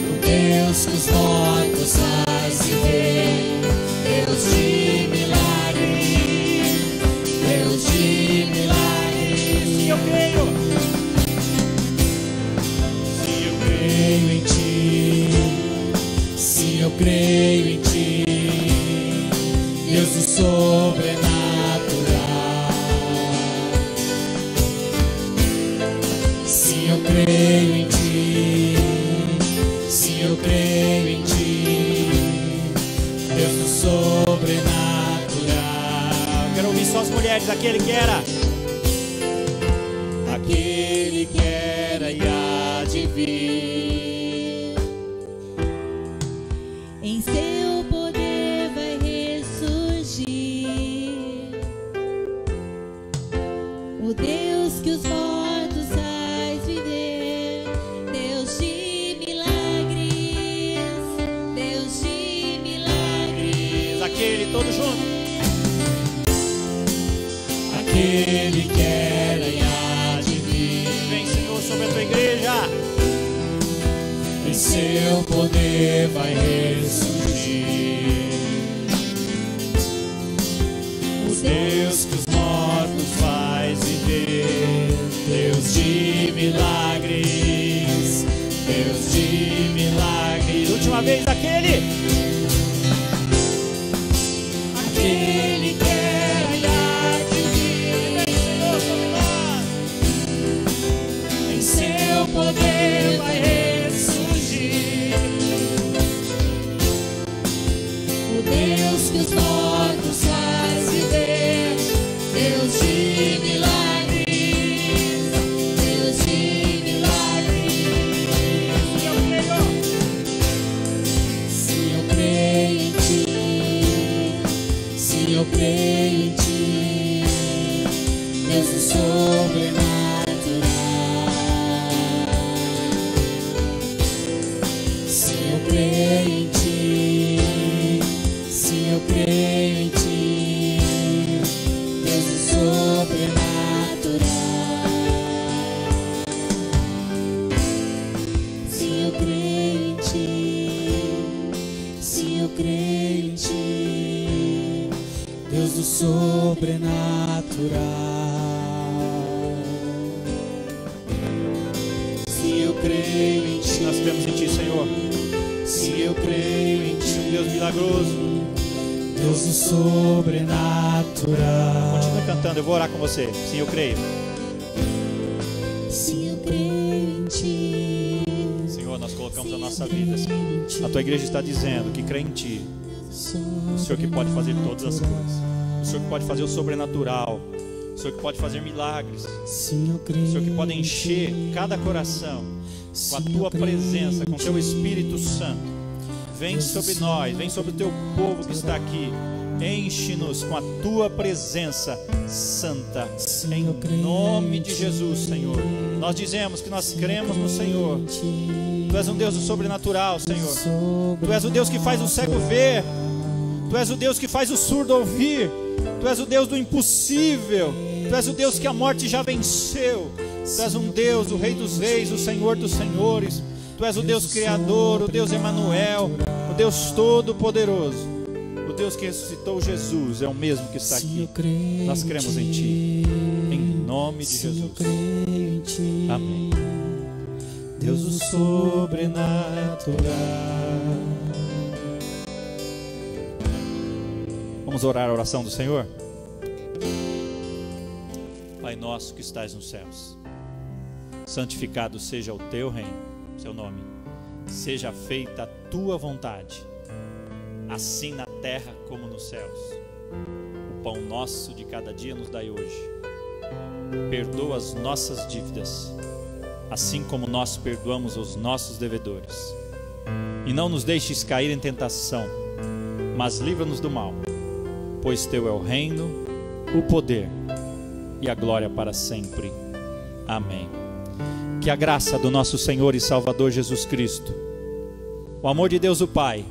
O Deus que os mortos faz viver, Deus de milagres, Deus de milagres. sim, eu creio. Sim, eu creio em Ti, sim, eu creio em Ti, Deus do sobrenatural. Sim, eu creio em Ti, sim, eu creio em Ti, Deus do sobrenatural. Quero ouvir só as mulheres, aquele que era, aquele que era e há de vir. Em seu poder vai ressurgir. O Deus que os mortos faz viver, Deus de milagres, Deus de milagres. aquele todo junto. Aquele que era e há de vir. Vem, Senhor, sobre a tua igreja. Em seu poder vai ressurgir. O Deus que os mortos faz viver, Deus de milagres, Deus de milagres. eu creio em ti, Deus do sobrenatural. Se eu creio em ti, se eu creio em ti, Deus do sobrenatural. Se eu creio em ti, se eu creio em ti, Deus do sobrenatural. Se eu creio em ti, Nós cremos em ti, Senhor. se eu creio em ti, Um Deus milagroso. Deus do sobrenatural. Continue cantando, eu vou orar com você. Sim, eu creio. Se eu creio em ti, Senhor, nós colocamos a nossa vida. A tua igreja está dizendo que crê em ti. O Senhor que pode fazer todas as coisas. O Senhor que pode fazer o sobrenatural. O Senhor que pode fazer milagres. se eu creio, O Senhor que pode encher cada coração com a tua presença, com o teu Espírito Santo. Vem sobre nós, vem sobre o teu povo que está aqui. Enche-nos com a tua presença santa. Em nome de Jesus, Senhor. Nós dizemos que nós cremos no Senhor. Tu és um Deus do sobrenatural, Senhor. Tu és o Deus que faz o cego ver. Tu és o Deus que faz o surdo ouvir. Tu és o Deus do impossível. Tu és o Deus que a morte já venceu. Tu és um Deus, o Rei dos Reis, o Senhor dos Senhores. Tu és o Deus Criador, o Deus Emanuel, o Deus Todo-Poderoso. O Deus que ressuscitou Jesus é o mesmo que está aqui. Nós cremos em ti. Em nome de Jesus. Amém. Deus do sobrenatural. Vamos orar a oração do Senhor? Pai nosso que estás nos céus, santificado seja o teu reino, seu nome. Seja feita a tua vontade, assim na terra como nos céus. O pão nosso de cada dia nos dai hoje. Perdoa as nossas dívidas, assim como nós perdoamos os nossos devedores. E não nos deixes cair em tentação, mas livra-nos do mal. Pois teu é o reino, o poder e a glória para sempre. Amém. Que a graça do nosso Senhor e Salvador Jesus Cristo, o amor de Deus o Pai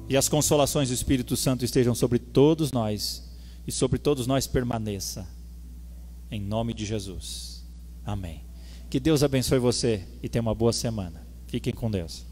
e as consolações do Espírito Santo estejam sobre todos nós e sobre todos nós permaneça. Em nome de Jesus. Amém. Que Deus abençoe você e tenha uma boa semana. Fiquem com Deus.